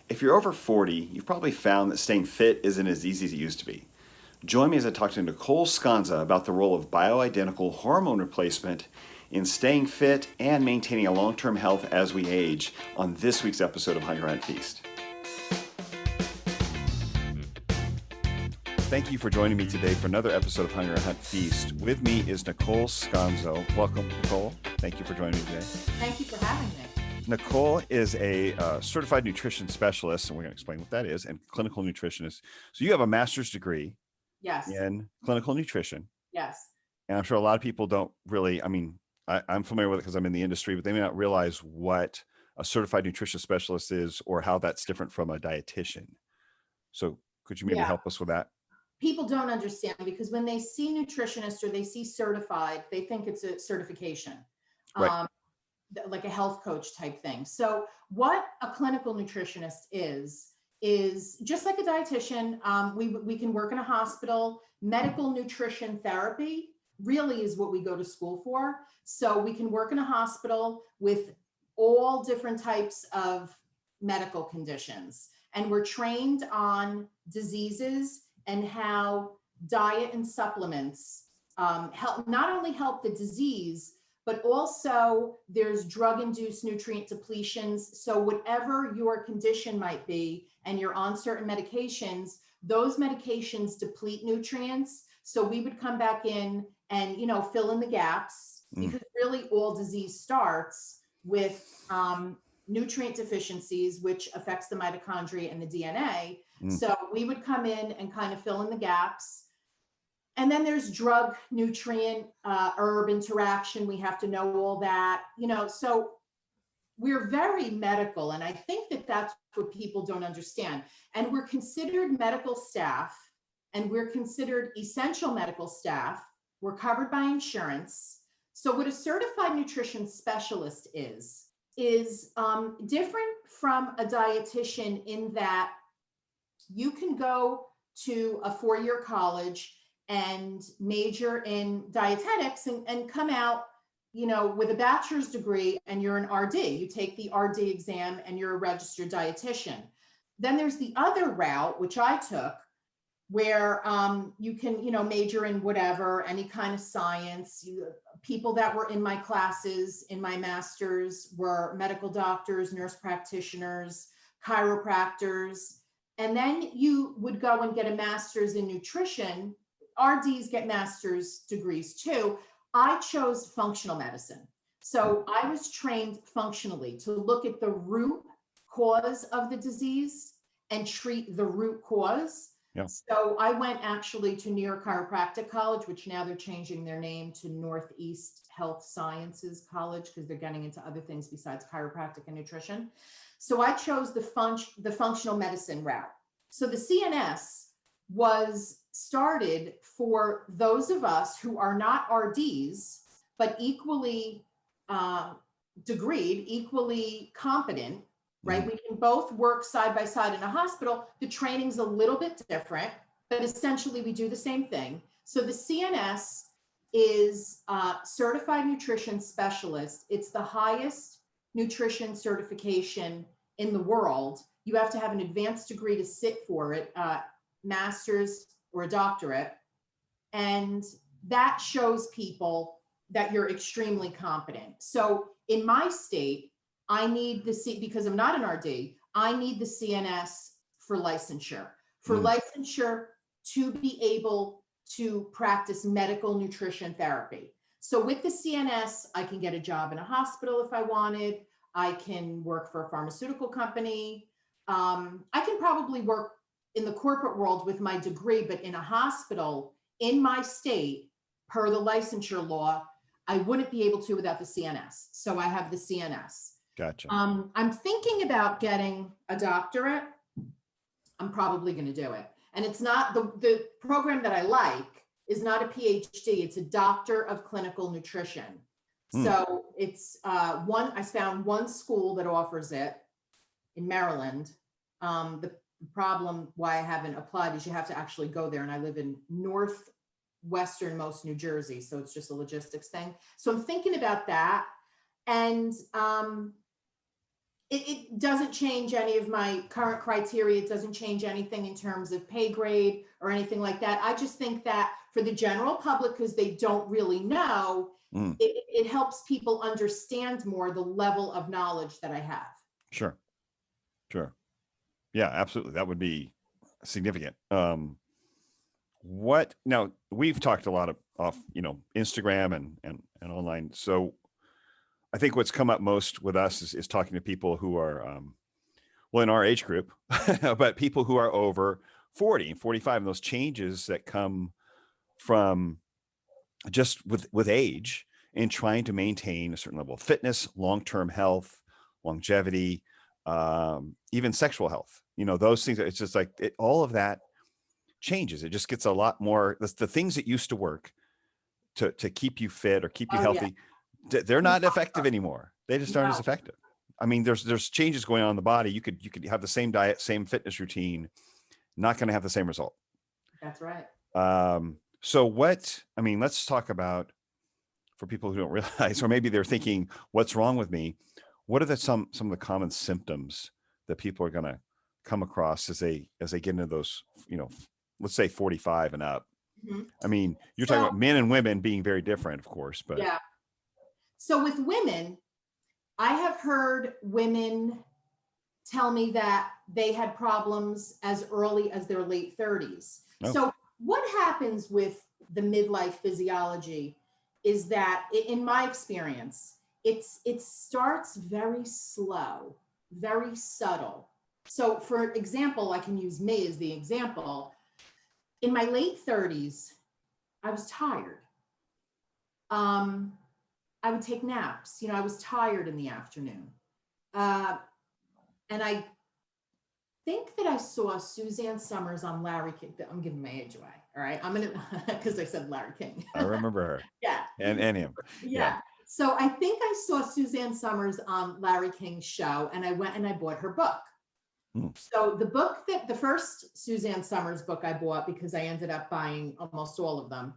If you're over 40, you've probably found that staying fit isn't as easy as it used to be. Join me as I talk to Nicole Sconza about the role of bioidentical hormone replacement in staying fit and maintaining a long-term health as we age on this week's episode of Hunger Hunt Feast. Thank you for joining me today for another episode of Hunger Hunt Feast. With me is Nicole Sconza. Welcome, Nicole. Thank you for joining me today. Thank you for having me. Nicole is a certified nutrition specialist, and we're going to explain what that is, and clinical nutritionist. So you have a master's degree Yes. in clinical nutrition. Yes. And I'm sure a lot of people don't really, I'm familiar with it because I'm in the industry, but they may not realize what a certified nutrition specialist is or how that's different from a dietitian. So could you maybe help us with that? People don't understand because when they see nutritionist or they see certified, they think it's a certification, Right. like a health coach type thing. So what a clinical nutritionist is just like a dietitian. We can work in a hospital. Medical nutrition therapy really is what we go to school for. So we can work in a hospital with all different types of medical conditions. And we're trained on diseases and how diet and supplements help not only help the disease, but also there's drug-induced nutrient depletions. So whatever your condition might be, and you're on certain medications, those medications deplete nutrients. So we would come back in and, fill in the gaps because really all disease starts with nutrient deficiencies, which affects the mitochondria and the DNA. So we would come in and kind of fill in the gaps. And then there's drug nutrient herb interaction. We have to know all that, so we're very medical. And I think that that's what people don't understand. And we're considered medical staff, and we're considered essential medical staff. We're covered by insurance. So what a certified nutrition specialist is different from a dietitian in that you can go to a 4-year college and major in dietetics and come out, with a bachelor's degree, and you're an RD. You take the RD exam and you're a registered dietitian. Then there's the other route, which I took, where you can, major in whatever, any kind of science. People that were in my classes in my master's were medical doctors, nurse practitioners, chiropractors. And then you would go and get a master's in nutrition. RDs get master's degrees too. I chose functional medicine. So I was trained functionally to look at the root cause of the disease and treat the root cause. Yeah. So I went actually to New York Chiropractic College, which now they're changing their name to Northeast Health Sciences College because they're getting into other things besides chiropractic and nutrition. So I chose the functional medicine route. So the CNS was started for those of us who are not RDs, but equally degreed, equally competent, right? We can both work side by side in a hospital. The training's a little bit different, but essentially we do the same thing. So the CNS is Certified Nutrition Specialist. It's the highest nutrition certification in the world. You have to have an advanced degree to sit for it, master's or a doctorate. And that shows people that you're extremely competent. So in my state, I need because I'm not an RD, I need the CNS for licensure. Licensure to be able to practice medical nutrition therapy. So with the CNS, I can get a job in a hospital if I wanted. I can work for a pharmaceutical company. I can probably work in the corporate world with my degree, but in a hospital in my state, per the licensure law, I wouldn't be able to without the CNS. So I have the CNS. Gotcha. I'm thinking about getting a doctorate. I'm probably going to do it. And it's not the program that I like is not a PhD. It's a doctor of clinical nutrition. So it's I found one school that offers it in Maryland. The problem why I haven't applied is you have to actually go there. And I live in northwesternmost New Jersey. So it's just a logistics thing. So I'm thinking about that. And It doesn't change any of my current criteria. It doesn't change anything in terms of pay grade or anything like that. I just think that for the general public, because they don't really know, Mm, it helps people understand more the level of knowledge that I have. sure. Sure. Yeah, absolutely. That would be significant. What now we've talked a lot of off, Instagram and online. So I think what's come up most with us is talking to people who are, well, in our age group, but people who are over 40 and 45, and those changes that come from just with age and trying to maintain a certain level of fitness, long-term health, longevity, even sexual health. Those things. It's just like all of that changes. It just gets a lot more. The things that used to work to keep you fit or keep you Oh yeah. healthy, they're not effective anymore. They just aren't as No, effective. I mean, there's changes going on in the body. You could have the same diet, same fitness routine, not going to have the same result. that's right. So what? I mean, let's talk about, for people who don't realize, or maybe they're thinking, what's wrong with me? What are some of the common symptoms that people are going to come across as they get into those, let's say 45 and up? Mhm. I mean, you're talking So about men and women being very different, of course, but yeah. So with women, I have heard women tell me that they had problems as early as their late 30s. no. So, what happens with the midlife physiology is that, in my experience, it starts very slow, very subtle. So, for example, I can use me as the example. In my late 30s, I was tired. Um, I would take naps. I was tired in the afternoon. Uh, and I think that I saw Suzanne Summers on Larry King. I'm giving my age away. All right. I'm going to, because I said Larry King. I remember her Yeah. and him. Yeah. Yeah. So I think I saw Suzanne Summers on Larry King's show, and I went and I bought her book. Hmm. So the first Suzanne Summers book I bought, because I ended up buying almost all of them.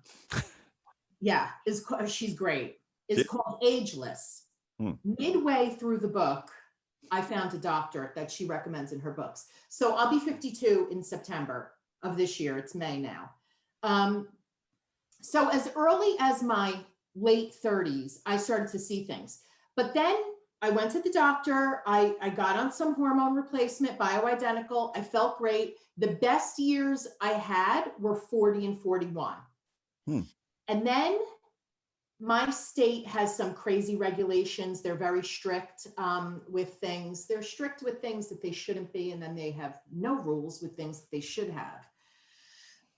Yeah. She's great. Is Yeah. called Ageless. Hmm. Midway through the book, I found a doctor that she recommends in her books. So I'll be 52 in September of this year. It's May now. So as early as my late 30s, I started to see things. But then I went to the doctor. I got on some hormone replacement, bioidentical. I felt great. The best years I had were 40 and 41. Hmm. And then my state has some crazy regulations. They're very strict with things. They're strict with things that they shouldn't be, and then they have no rules with things that they should have.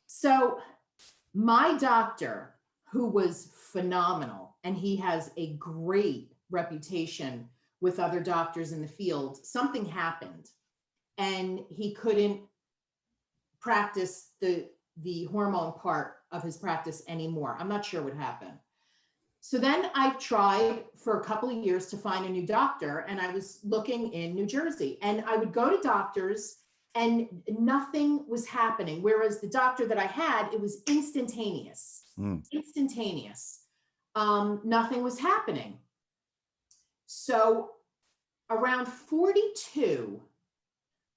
So my doctor, who was phenomenal, and he has a great reputation with other doctors in the field, something happened, and he couldn't practice the hormone part of his practice anymore. I'm not sure what happened. So then I tried for a couple of years to find a new doctor, and I was looking in New Jersey, and I would go to doctors and nothing was happening. Whereas the doctor that I had, it was instantaneous, instantaneous. Nothing was happening. So around 42,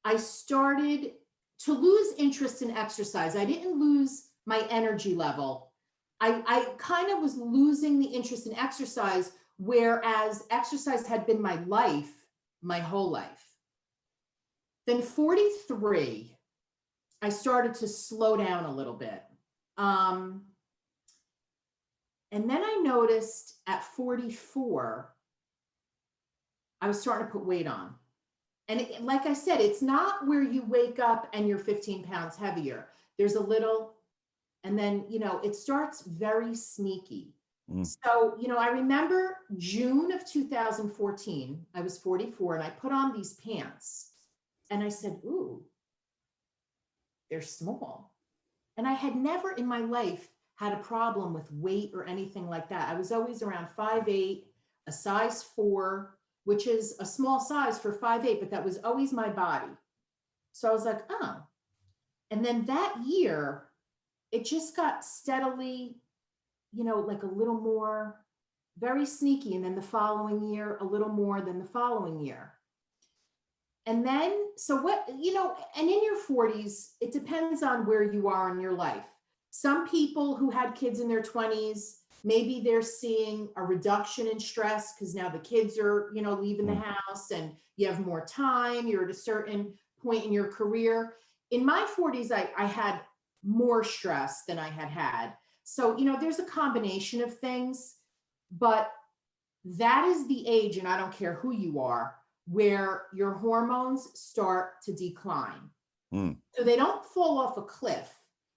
I started to lose interest in exercise. I didn't lose my energy level. I kind of was losing the interest in exercise, whereas exercise had been my life, my whole life. Then 43, I started to slow down a little bit. And then I noticed at 44, I was starting to put weight on. And like I said, it's not where you wake up and you're 15 pounds heavier. There's a little, and then, it starts very sneaky. So, I remember June of 2014, I was 44, and I put on these pants and I said, ooh, they're small. And I had never in my life had a problem with weight or anything like that. I was always around 5'8", a size 4, which is a small size for 5'8", but that was always my body. So I was like, oh. And then that year, it just got steadily, like a little more, very sneaky. And then the following year, a little more than the following year. And then, so what, and in your 40s, it depends on where you are in your life. Some people who had kids in their 20s, maybe they're seeing a reduction in stress because now the kids are, leaving the house and you have more time, you're at a certain point in your career. In my 40s, I had more stress than I had had. So, there's a combination of things, but that is the age, and I don't care who you are, where your hormones start to decline. Mm. So they don't fall off a cliff.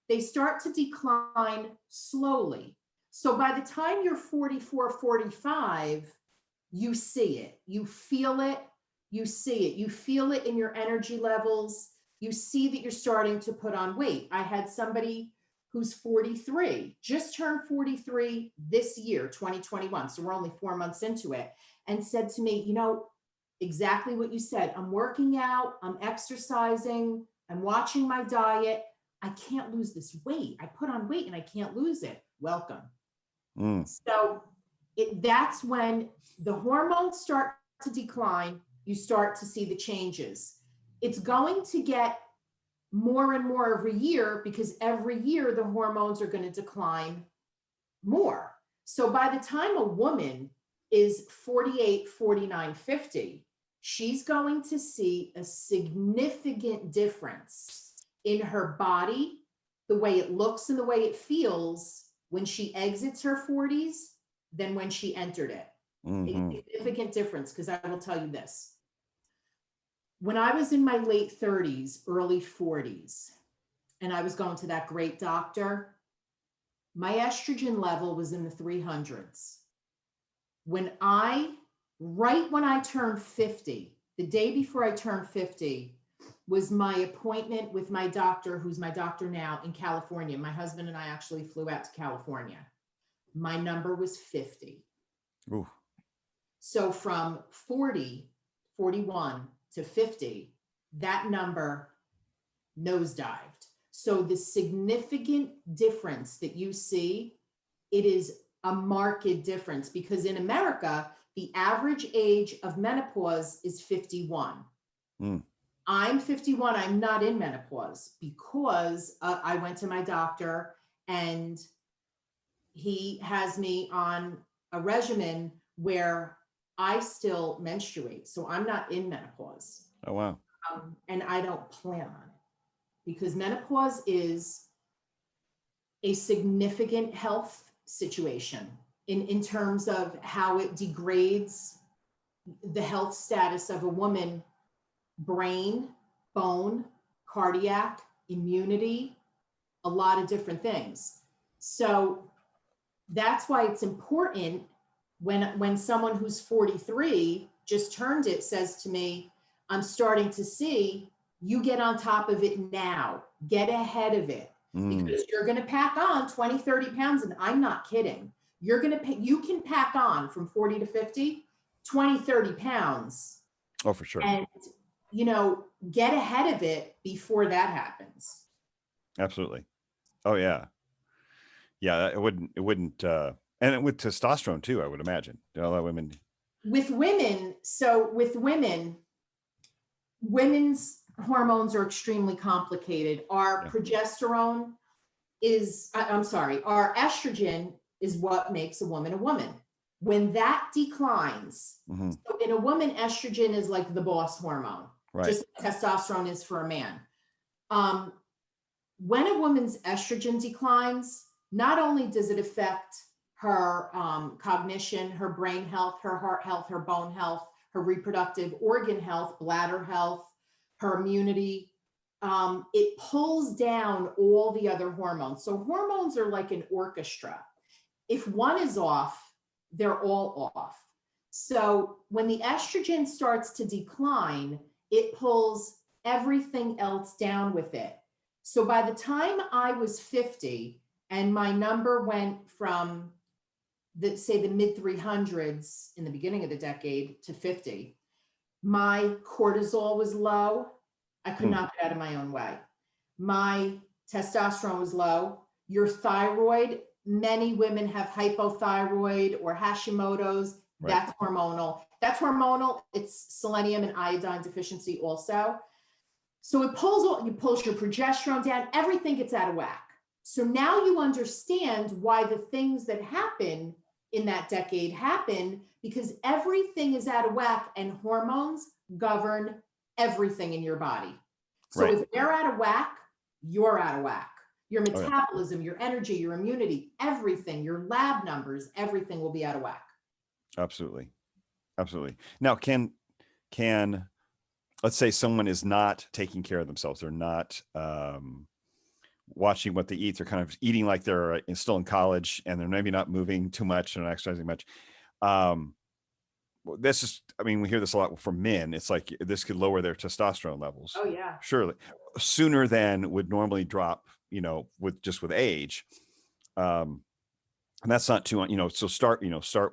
They start to decline slowly. So by the time you're 44, 45, you see it, you feel it, you see it, you feel it in your energy levels. You see that you're starting to put on weight. I had somebody who's 43, just turned 43 this year, 2021. So we're only 4 months into it, and said to me, exactly what you said. I'm working out, I'm exercising, I'm watching my diet. I can't lose this weight. I put on weight and I can't lose it. Welcome. Mm. So that's when the hormones start to decline. You start to see the changes. It's going to get more and more every year because every year the hormones are going to decline more. So by the time a woman is 48, 49, 50, she's going to see a significant difference in her body, the way it looks and the way it feels when she exits her 40s than when she entered it. Mm-hmm. A significant difference, because I will tell you this. When I was in my late 30s, early 40s, and I was going to that great doctor, my estrogen level was in the 300s. Right when I turned 50, the day before I turned 50, was my appointment with my doctor, who's my doctor now in California. My husband and I actually flew out to California. My number was 50. Ooh. So from 40, 41 to 50, that number nosedived. So the significant difference that you see, it is a marked difference, because in America, the average age of menopause is 51. Mm. I'm 51. I'm not in menopause because I went to my doctor and he has me on a regimen where I still menstruate. So I'm not in menopause. Oh, wow. And I don't plan on it, because menopause is a significant health situation in terms of how it degrades the health status of a woman: brain, bone, cardiac, immunity, a lot of different things. So that's why it's important when someone who's 43 just turned it says to me, I'm starting to see, you get on top of it now, get ahead of it, because you're going to pack on 20, 30 pounds. And I'm not kidding. You can pack on from 40 to 50, 20, 30 pounds. Oh, for sure. And, get ahead of it before that happens. Absolutely. Oh, yeah. Yeah, it wouldn't, and with testosterone too, I would imagine. A lot of women. With women, women's hormones are extremely complicated. Our progesterone our estrogen is what makes a woman a woman. When that declines, so in a woman, estrogen is like the boss hormone, right, just like testosterone is for a man. When a woman's estrogen declines, not only does it affect her cognition, her brain health, her heart health, her bone health, her reproductive organ health, bladder health, her immunity, it pulls down all the other hormones. So hormones are like an orchestra. If one is off, they're all off. So when the estrogen starts to decline, it pulls everything else down with it. So by the time I was 50 and my number went from the mid 300s in the beginning of the decade to 50, my cortisol was low. I could not get out of my own way. My testosterone was low. Your thyroid, many women have hypothyroid or Hashimoto's. Right. That's hormonal. that's hormonal. It's selenium and iodine deficiency also. So it pulls your progesterone down, everything gets out of whack. So now you understand why the things that happen in that decade happen, because everything is out of whack and hormones govern everything in your body. So Right. if they're out of whack, you're out of whack. Your Oh, yeah. metabolism, your energy, your immunity, everything, your lab numbers, everything will be out of whack. Absolutely. Absolutely. Now, can let's say someone is not taking care of themselves. They're not watching what they eat. They're kind of eating like they're still in college, and they're maybe not moving too much and not exercising much. This is, I mean, we hear this a lot from men. It's like this could lower their testosterone levels. Oh yeah. Surely sooner than would normally drop, with age. And that's not too, so start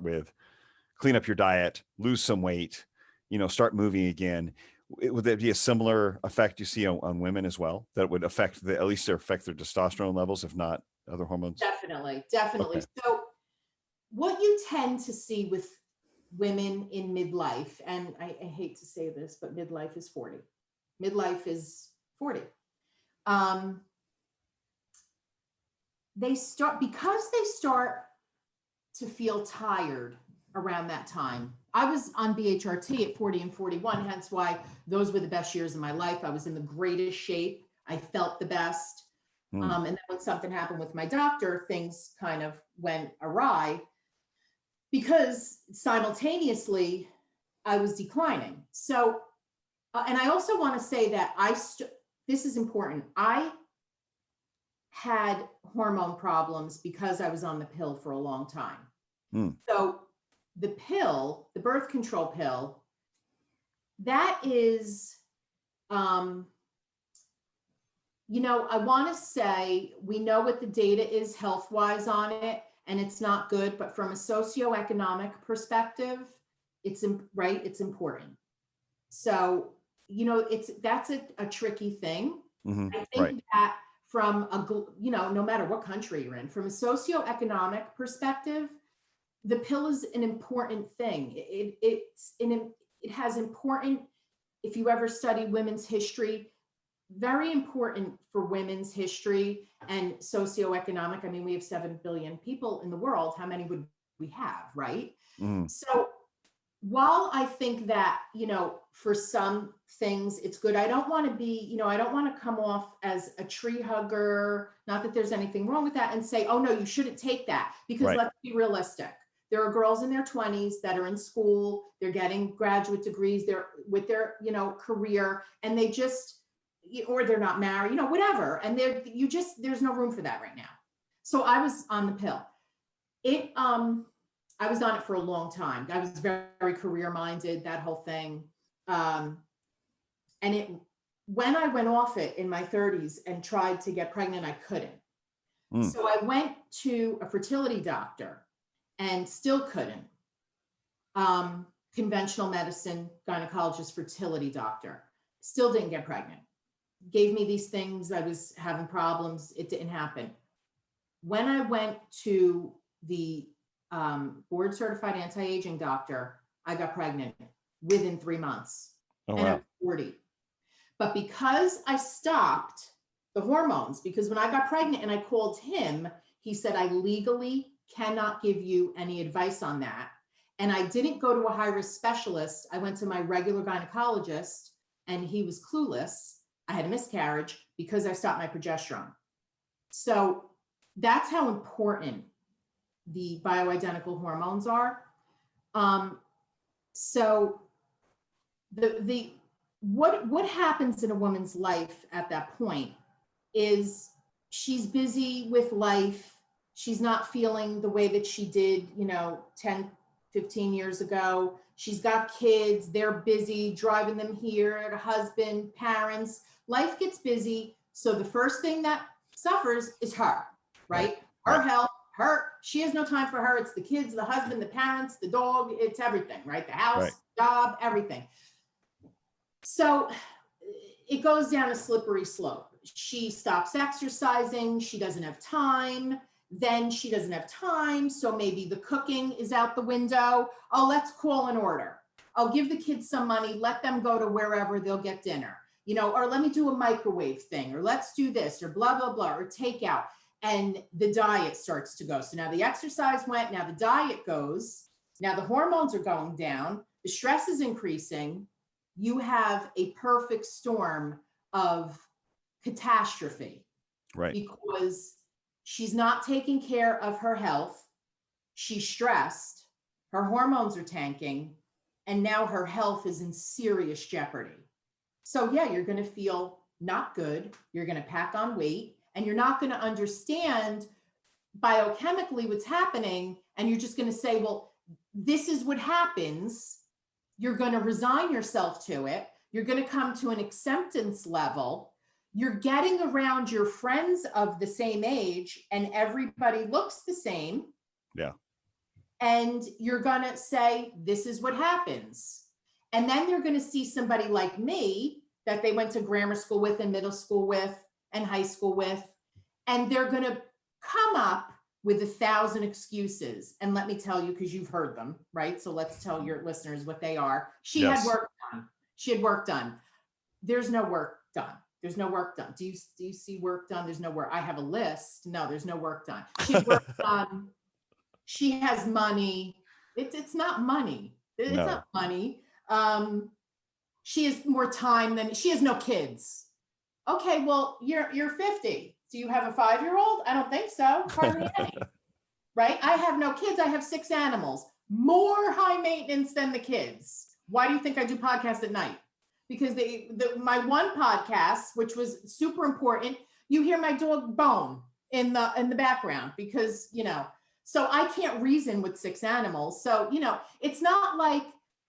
with clean up your diet, lose some weight, start moving again. Would there be a similar effect you see on women as well, that would affect at least affect their testosterone levels, if not other hormones? Definitely. Okay. So what you tend to see with women in midlife, and I hate to say this, but midlife is 40. Midlife is 40. They start to feel tired around that time. I was on BHRT at 40 and 41, hence why those were the best years of my life. I was in the greatest shape. I felt the best. And then when something happened with my doctor, things kind of went awry because simultaneously I was declining. So, and I also want to say that this is important. I had hormone problems because I was on the pill for a long time. So the pill, the birth control pill, that is, I want to say we know what the data is health-wise on it, and it's not good, but from a socioeconomic perspective, it's important. So, that's a tricky thing. Mm-hmm. I think that from no matter what country you're in, from a socioeconomic perspective, the pill is an important thing. It has important, if you ever study women's history, very important for women's history and socioeconomic. I mean, we have 7 billion people in the world. How many would we have, right? So while I think that, for some things it's good, I don't want to be, I don't want to come off as a tree hugger, not that there's anything wrong with that, and say, oh no, you shouldn't take that, because let's be realistic. There are girls in their 20s that are in school, they're getting graduate degrees, they're with their, career, and they just, or they're not married, whatever. And there's no room for that right now. So I was on the pill. I was on it for a long time. I was very, very career minded, that whole thing. And when I went off it in my 30s and tried to get pregnant, I couldn't. So I went to a fertility doctor and still couldn't. Conventional medicine, gynecologist, fertility doctor, still didn't get pregnant. Gave me these things. I was having problems. It didn't happen. When I went to the board certified anti-aging doctor, I got pregnant within 3 months. Oh, and wow. I'm 40. But because I stopped the hormones, because when I got pregnant and I called him, he said, I legally cannot give you any advice on that. And I didn't go to a high-risk specialist. I went to my regular gynecologist and he was clueless. I had a miscarriage because I stopped my progesterone. So that's how important the bioidentical hormones are. So what happens in a woman's life at that point is she's busy with life. She's not feeling the way that she did, 10, 15 years ago. She's got kids, they're busy driving them here, a husband, parents, life gets busy. So the first thing that suffers is her, right? Her health, she has no time for her. It's the kids, the husband, the parents, the dog, it's everything, right? The house, job, everything. So it goes down a slippery slope. She stops exercising. She doesn't have time. Then she doesn't have time. So maybe the cooking is out the window. Oh, let's call an order. I'll give the kids some money, let them go to wherever they'll get dinner, you know, or let me do a microwave thing, or let's do this, or blah, blah, blah, or takeout. And the diet starts to go. So now the exercise went, now the diet goes, now the hormones are going down, the stress is increasing. You have a perfect storm of catastrophe. Right. Because she's not taking care of her health. She's stressed. Her hormones are tanking. And now her health is in serious jeopardy. So yeah, you're going to feel not good. You're going to pack on weight, and you're not going to understand biochemically what's happening. And you're just going to say, well, this is what happens. You're going to resign yourself to it. You're going to come to an acceptance level. You're getting around your friends of the same age, and everybody looks the same. Yeah. And you're going to say, this is what happens. And then you're going to see somebody like me that they went to grammar school with and middle school with and high school with, and they're going to come up with 1,000 excuses. And let me tell you, because you've heard them, right? So let's tell your listeners what they are. She had work done. She had work done. There's no work done. There's no work done. Do you see work done? There's no work. I have a list. No, there's no work done. She had work done. She has money. It's not money. It's not money. She has more time than she has no kids. Okay, well, you're 50. Do you have a 5-year-old? I don't think so. Hardly any. Right? I have no kids. I have 6 animals. More high maintenance than the kids. Why do you think I do podcasts at night? Because my one podcast, which was super important, you hear my dog Bone in the background because, you know, so I can't reason with 6 animals. So, you know, it's not like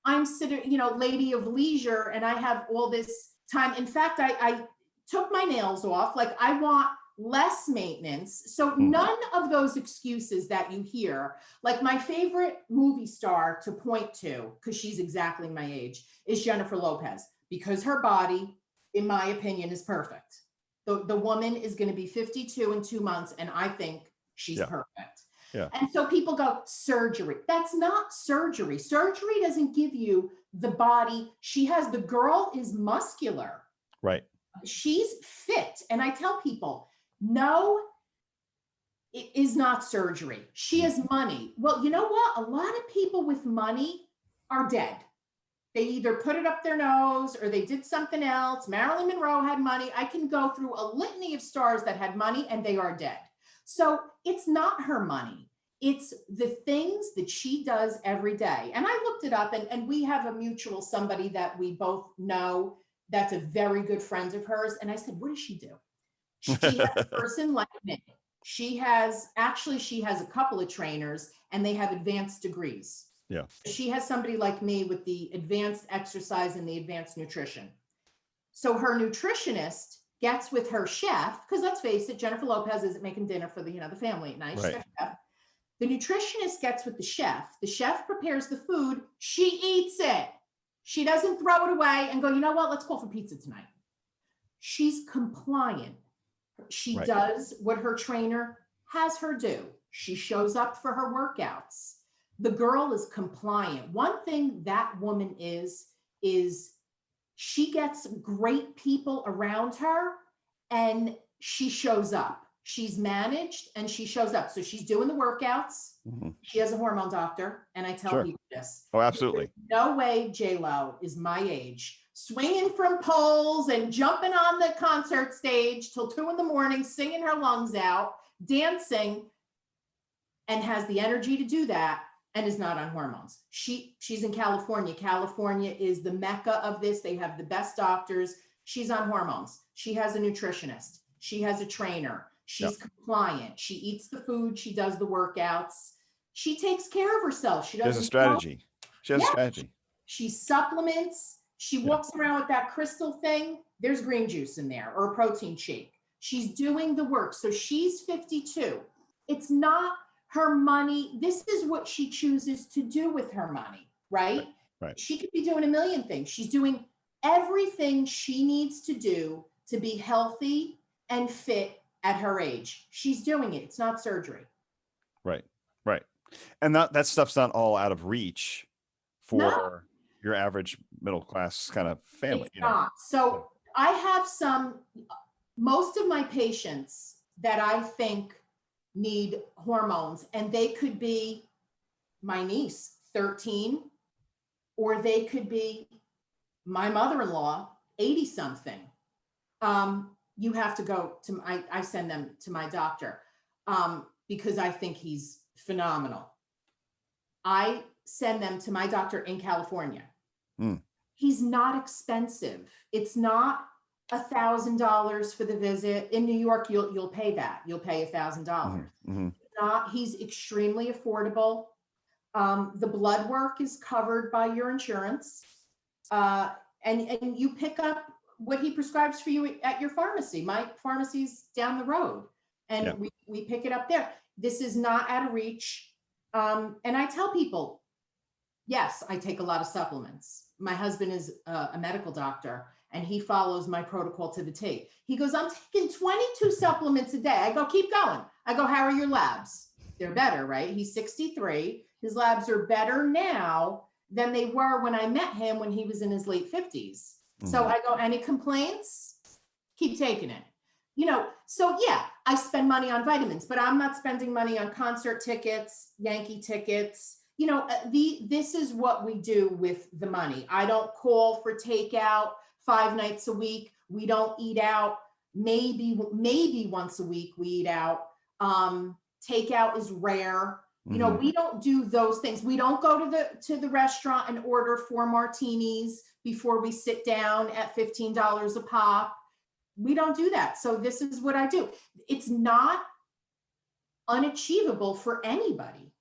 I'm sitting, you know, lady of leisure and I have all this time. In fact, I took my nails off. Like I want less maintenance. So none of those excuses that you hear, like my favorite movie star to point to, because she's exactly my age, is Jennifer Lopez. Because her body, in my opinion, is perfect. The woman is going to be 52 in 2 months, and I think she's perfect. Yeah. And so people go, surgery. That's not surgery. Surgery doesn't give you the body. The girl is muscular. Right. She's fit. And I tell people, no, it is not surgery. She has money. Well, you know what? A lot of people with money are dead. They either put it up their nose or they did something else. Marilyn Monroe had money. I can go through a litany of stars that had money and they are dead. So it's not her money. It's the things that she does every day. And I looked it up and we have a mutual somebody that we both know that's a very good friend of hers. And I said, what does she do? She has a person like me. She has a couple of trainers and they have advanced degrees. Yeah. She has somebody like me with the advanced exercise and the advanced nutrition. So her nutritionist gets with her chef, because let's face it, Jennifer Lopez isn't making dinner for the family at night. Right. Chef. The nutritionist gets with the chef. The chef prepares the food. She eats it. She doesn't throw it away and go, you know what? Let's call for pizza tonight. She's compliant. She does what her trainer has her do. She shows up for her workouts. The girl is compliant. One thing that woman is she gets great people around her and she shows up. She's managed and she shows up. So she's doing the workouts. Mm-hmm. She has a hormone doctor. And I tell people this. Oh, absolutely. No way J-Lo is my age, swinging from poles and jumping on the concert stage till 2 a.m, singing her lungs out, dancing, and has the energy to do that. And is not on hormones. She's in California. California is the mecca of this. They have the best doctors. She's on hormones. She has a nutritionist. She has a trainer. She's compliant. She eats the food. She does the workouts. She takes care of herself. She has a strategy. She supplements. She walks around with that crystal thing. There's green juice in there or a protein shake. She's doing the work. So she's 52. It's not her money. This is what she chooses to do with her money, right? She could be doing a million things. She's doing everything she needs to do to be healthy and fit at her age. She's doing it. It's not surgery. Right. And that stuff's not all out of reach for your average middle class kind of family, It's not. So I have most of my patients that I think need hormones, and they could be my niece, 13, or they could be my mother-in-law, 80 something. You have to go to, I send them to my doctor because I think he's phenomenal. I send them to my doctor in California. He's not expensive. It's not $1,000 for the visit. In New York, you'll pay that. You'll pay $1,000. He's extremely affordable. The blood work is covered by your insurance. And you pick up what he prescribes for you at your pharmacy. My pharmacy's down the road, and we pick it up there. This is not out of reach. And I tell people, yes, I take a lot of supplements. My husband is a medical doctor, and he follows my protocol to the T. He goes, I'm taking 22 supplements a day. I go, keep going. I go, how are your labs? They're better, right? He's 63. His labs are better now than they were when I met him when he was in his late 50s. So I go, any complaints? Keep taking it. So yeah, I spend money on vitamins, but I'm not spending money on concert tickets, Yankee tickets. This is what we do with the money. I don't call for takeout 5 nights a week. We don't eat out. Maybe once a week we eat out. Takeout is rare. We don't do those things. We don't go to the restaurant and order 4 martinis before we sit down at $15 a pop. We don't do that. So this is what I do. It's not unachievable for anybody.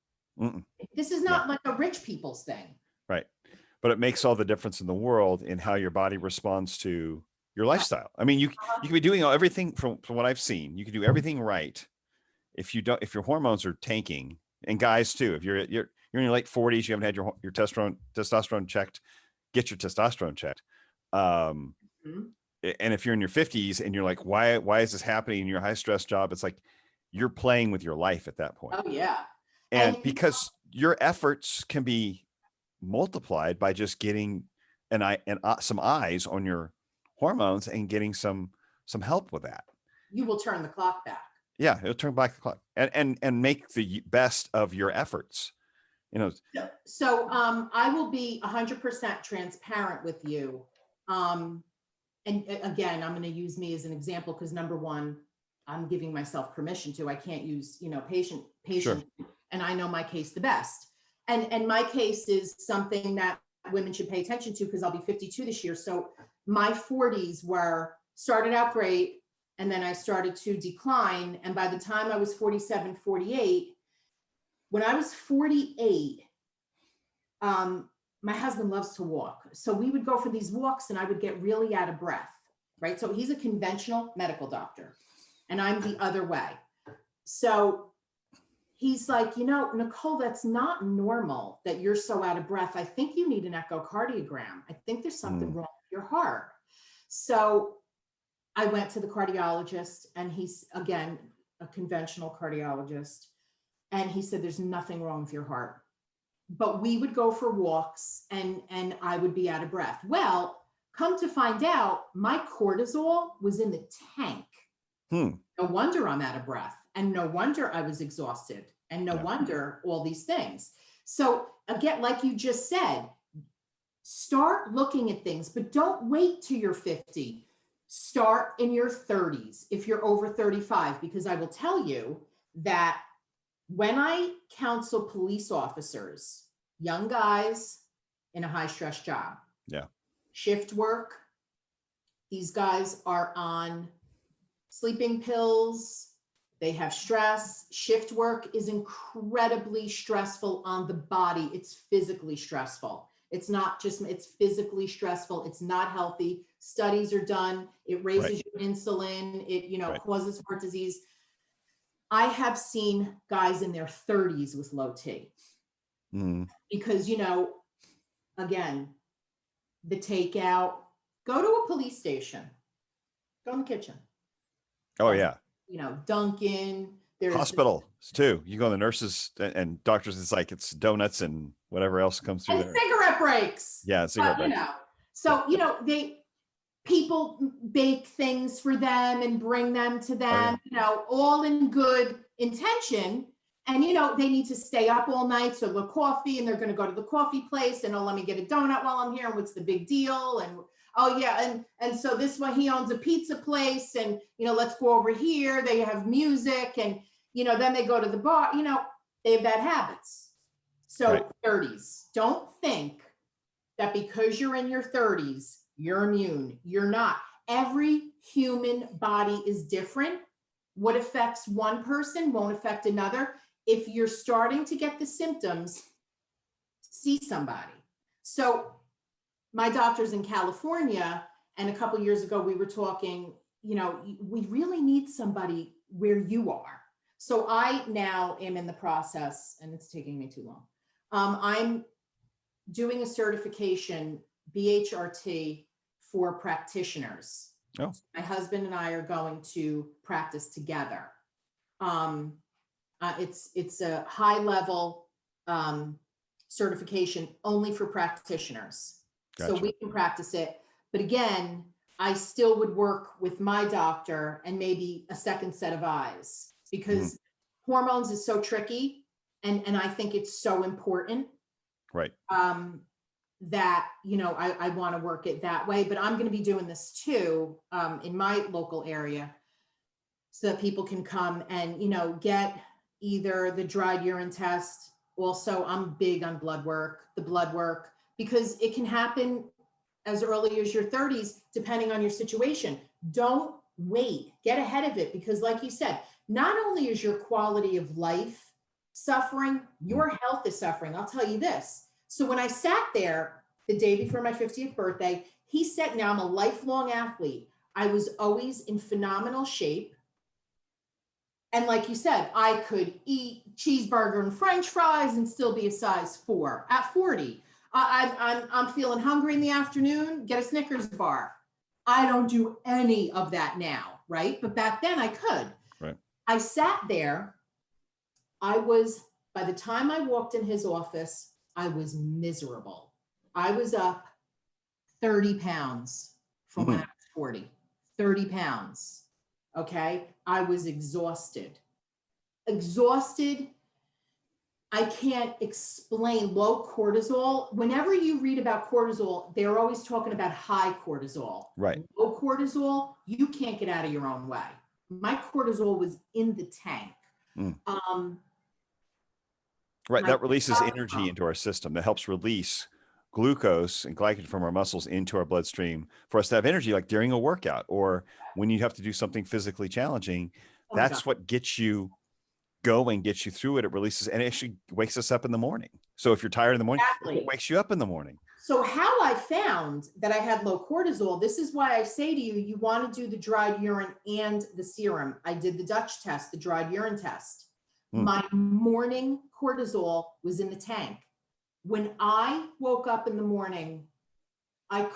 This is not like a rich people's thing. Right. But it makes all the difference in the world in how your body responds to your lifestyle. I mean, you can be doing everything from what I've seen. You can do everything right. If your hormones are tanking, and guys too, if you're in your late 40s, you haven't had your testosterone checked, get your testosterone checked. And if you're in your 50s and you're like, why is this happening in your high stress job? It's like you're playing with your life at that point. Oh yeah. And because your efforts can be multiplied by just getting some eyes on your hormones and getting some help with that. You will turn the clock back. Yeah, it'll turn back the clock and make the best of your efforts. So I will be 100% transparent with you. And again, I'm going to use me as an example because number one, I'm giving myself permission to. I can't use patient, Sure. and I know my case the best. And my case is something that women should pay attention to because I'll be 52 this year. So my 40s started out great. And then I started to decline. And by the time I was 47, 48, when I was 48, my husband loves to walk. So we would go for these walks and I would get really out of breath, right? So he's a conventional medical doctor and I'm the other way. So he's like, Nicole, that's not normal that you're so out of breath. I think you need an echocardiogram. I think there's something wrong with your heart. So I went to the cardiologist and he's, again, a conventional cardiologist. And he said, there's nothing wrong with your heart. But we would go for walks and I would be out of breath. Well, come to find out, my cortisol was in the tank. No wonder I'm out of breath. And no wonder I was exhausted. And no wonder all these things. So again, like you just said, start looking at things, but don't wait till you're 50. Start in your 30s if you're over 35, because I will tell you that when I counsel police officers, young guys in a high stress job, shift work, these guys are on sleeping pills, they have stress. Shift work is incredibly stressful on the body. It's physically stressful. It's not just, it's physically stressful. It's not healthy. Studies are done. It raises your insulin. It, causes heart disease. I have seen guys in their 30s with low T because, again, the takeout, go to a police station, go in the kitchen. Oh yeah. Dunkin', There's Hospital too. You go to the nurses and doctors, it's like it's donuts and whatever else comes through and there. cigarette breaks. Yeah, cigarette breaks. So, people bake things for them and bring them to them, all in good intention. And, they need to stay up all night. So the coffee, and they're going to go to the coffee place and, let me get a donut while I'm here. And what's the big deal? And, oh yeah. And so this one, he owns a pizza place and, let's go over here. They have music and, then they go to the bar, they have bad habits. So Right. 30s, don't think that because you're in your 30s, you're immune. You're not. Every human body is different. What affects one person won't affect another. If you're starting to get the symptoms, see somebody. So my doctor's in California, and a couple of years ago we were talking, we really need somebody where you are. So I now am in the process, and it's taking me too long. I'm doing a certification, BHRT, for practitioners. Oh. My husband and I are going to practice together. It's a high level certification only for practitioners. Gotcha. So we can practice it. But again, I still would work with my doctor and maybe a second set of eyes, because hormones is so tricky. And I think it's so important. Right. That, I want to work it that way, but I'm going to be doing this too, in my local area, so that people can come and, get either the dried urine test. Also, I'm big on the blood work, because it can happen as early as your 30s, depending on your situation. Don't wait, get ahead of it, because like you said, not only is your quality of life suffering, your health is suffering. I'll tell you this. So when I sat there the day before my 50th birthday, he said, now I'm a lifelong athlete. I was always in phenomenal shape. And like you said, I could eat cheeseburger and French fries and still be a size 4 at 40. I'm feeling hungry in the afternoon, get a Snickers bar. I don't do any of that now, right? But back then I could. Right. I sat there. By the time I walked in his office, I was miserable. I was up 30 pounds from when I was 40, 30 pounds. Okay. I was exhausted. I can't explain low cortisol. Whenever you read about cortisol, they're always talking about high cortisol. Right. Low cortisol, you can't get out of your own way. My cortisol was in the tank. Right. That releases energy into our system. That helps release glucose and glycogen from our muscles into our bloodstream for us to have energy, like during a workout or when you have to do something physically challenging. That's what gets you going, gets you through it. It releases, and it actually wakes us up in the morning. So if you're tired in the morning, it wakes you up in the morning. So how I found that I had low cortisol, this is why I say to you, you want to do the dried urine and the serum. I did the Dutch test, the dried urine test. My morning cortisol was in the tank. When I woke up in the morning, I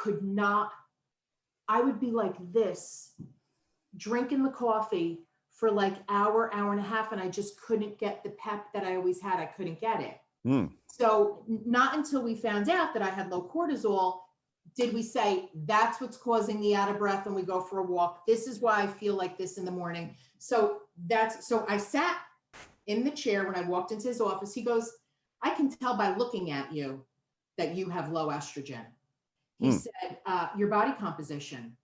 would be like this, drinking the coffee for like hour and a half, and I just couldn't get the pep that I always had. I couldn't get it. So not until we found out that I had low cortisol did we say, that's what's causing the out of breath when we go for a walk. This is why I feel like this in the morning. So I sat in the chair when I walked into his office. He goes, I can tell by looking at you that you have low estrogen. He said, your body composition.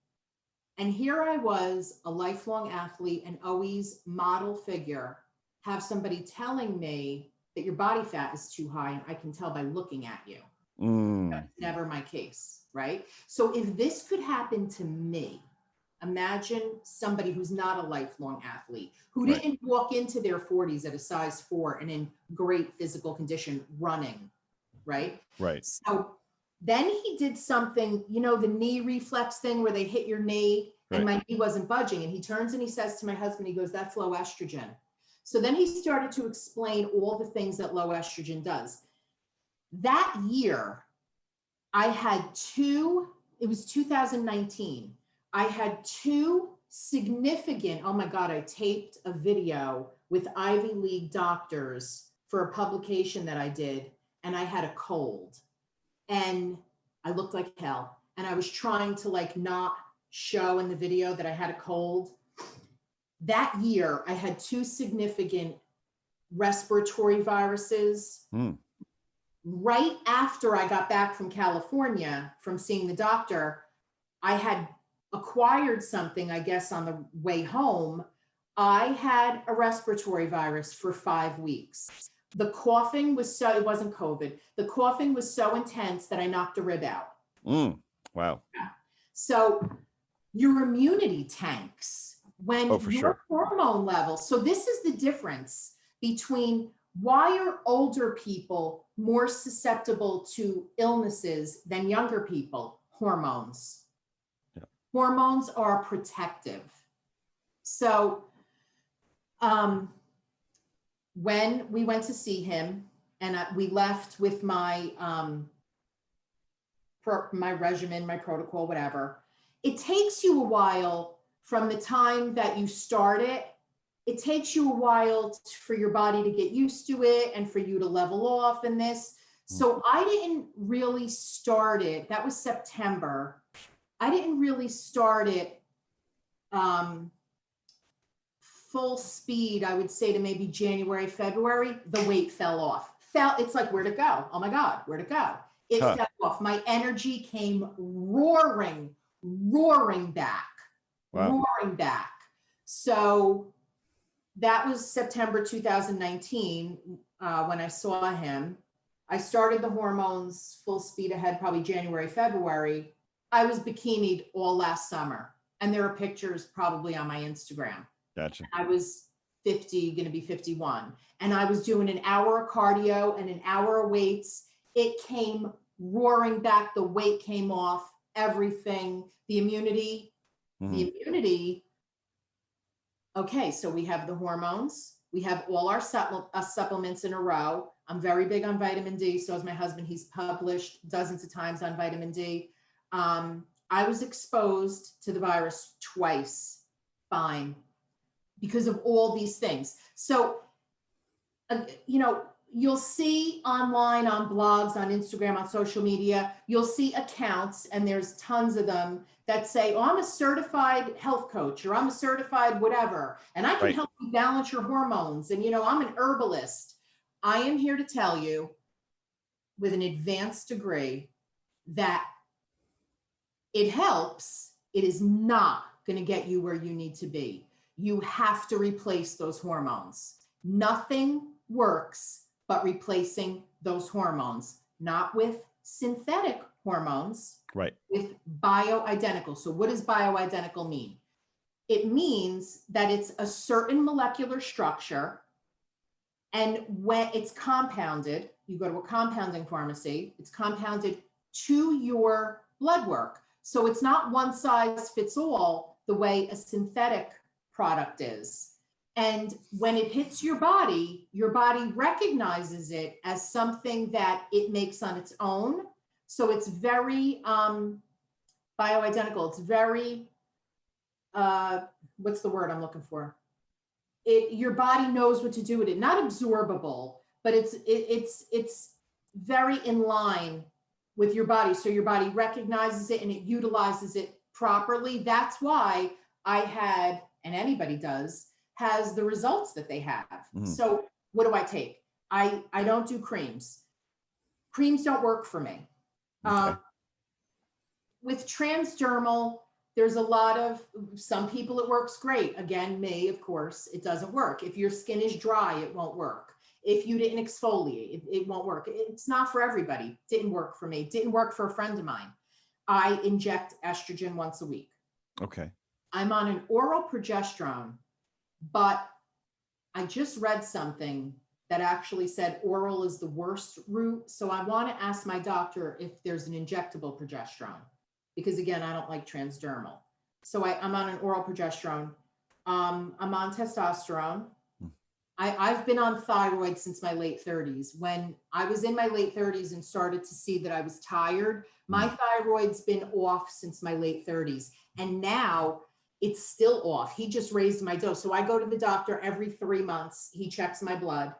And here I was, a lifelong athlete and always model figure, have somebody telling me that your body fat is too high, and I can tell by looking at you. That's never my case, right? So if this could happen to me, imagine somebody who's not a lifelong athlete, who didn't walk into their 40s at a size 4 and in great physical condition running, right? Right. So then he did something, the knee reflex thing where they hit your knee and my knee wasn't budging. And he turns and he says to my husband, he goes, that's low estrogen. So then he started to explain all the things that low estrogen does. That year, I had it was 2019. I had 2 significant, oh my God, I taped a video with Ivy League doctors for a publication that I did, and I had a cold and I looked like hell. And I was trying to like not show in the video that I had a cold. That year, I had 2 significant respiratory viruses. Right after I got back from California from seeing the doctor, I had acquired something, I guess, on the way home. I had a respiratory virus for 5 weeks. The coughing was so, it wasn't COVID. The coughing was so intense that I knocked a rib out. Wow. So your immunity tanks when Oh, for your sure. hormone levels. So this is the difference between why are older people more susceptible to illnesses than younger people? Hormones. Yeah. Hormones are protective. So when we went to see him and we left with my my regimen, my protocol, whatever, it takes you a while from the time that you start it. It takes you a while for your body to get used to it and for you to level off in this. So I didn't really start it. That was September. I didn't really start it full speed, I would say, to maybe January, February. The weight fell off. It's like, where'd it go? Oh my God, where'd it go? It fell off. My energy came roaring back. Wow. Roaring back. So that was September 2019 when I saw him. I started the hormones full speed ahead, probably January, February. I was bikinied all last summer. And there are pictures probably on my Instagram. Gotcha. I was 50, going to be 51. And I was doing an hour of cardio and an hour of weights. It came roaring back. The weight came off, everything, the immunity. Okay, so we have the hormones. We have all our supplements in a row. I'm very big on vitamin D. So is my husband. He's published dozens of times on vitamin D. I was exposed to the virus twice, fine, because of all these things. So, you'll see online, on blogs, on Instagram, on social media, you'll see accounts, and there's tons of them that say, oh, I'm a certified health coach, or I'm a certified whatever, and I can help you balance your hormones. And, I'm an herbalist. I am here to tell you with an advanced degree that it helps. It is not going to get you where you need to be. You have to replace those hormones. Nothing works but replacing those hormones, not with synthetic hormones, with bioidentical. So what does bioidentical mean? It means that it's a certain molecular structure, and when it's compounded, you go to a compounding pharmacy, it's compounded to your blood work. So it's not one size fits all the way a synthetic product is. And when it hits your body recognizes it as something that it makes on its own. So it's very bioidentical. It's very, what's the word I'm looking for? Your body knows what to do with it. Not absorbable, but it's very in line with your body. So your body recognizes it and it utilizes it properly. That's why I had, and anybody has the results that they have. So what do I take? I don't do creams. Creams don't work for me. With transdermal, there's a lot of, some people it works great. Again, me, of course, it doesn't work. If your skin is dry, it won't work. If you didn't exfoliate, it won't work. It's not for everybody. Didn't work for me. Didn't work for a friend of mine. I inject estrogen once a week. Okay. I'm on an oral progesterone, but I just read something that actually said oral is the worst route. So I want to ask my doctor if there's an injectable progesterone, because again, I don't like transdermal. So I'm on an oral progesterone. I'm on testosterone. I've been on thyroid since my late 30s. When I was in my late 30s and started to see that I was tired, my thyroid's been off since my late 30s. And now it's still off. He just raised my dose. So I go to the doctor every 3 months. He checks my blood.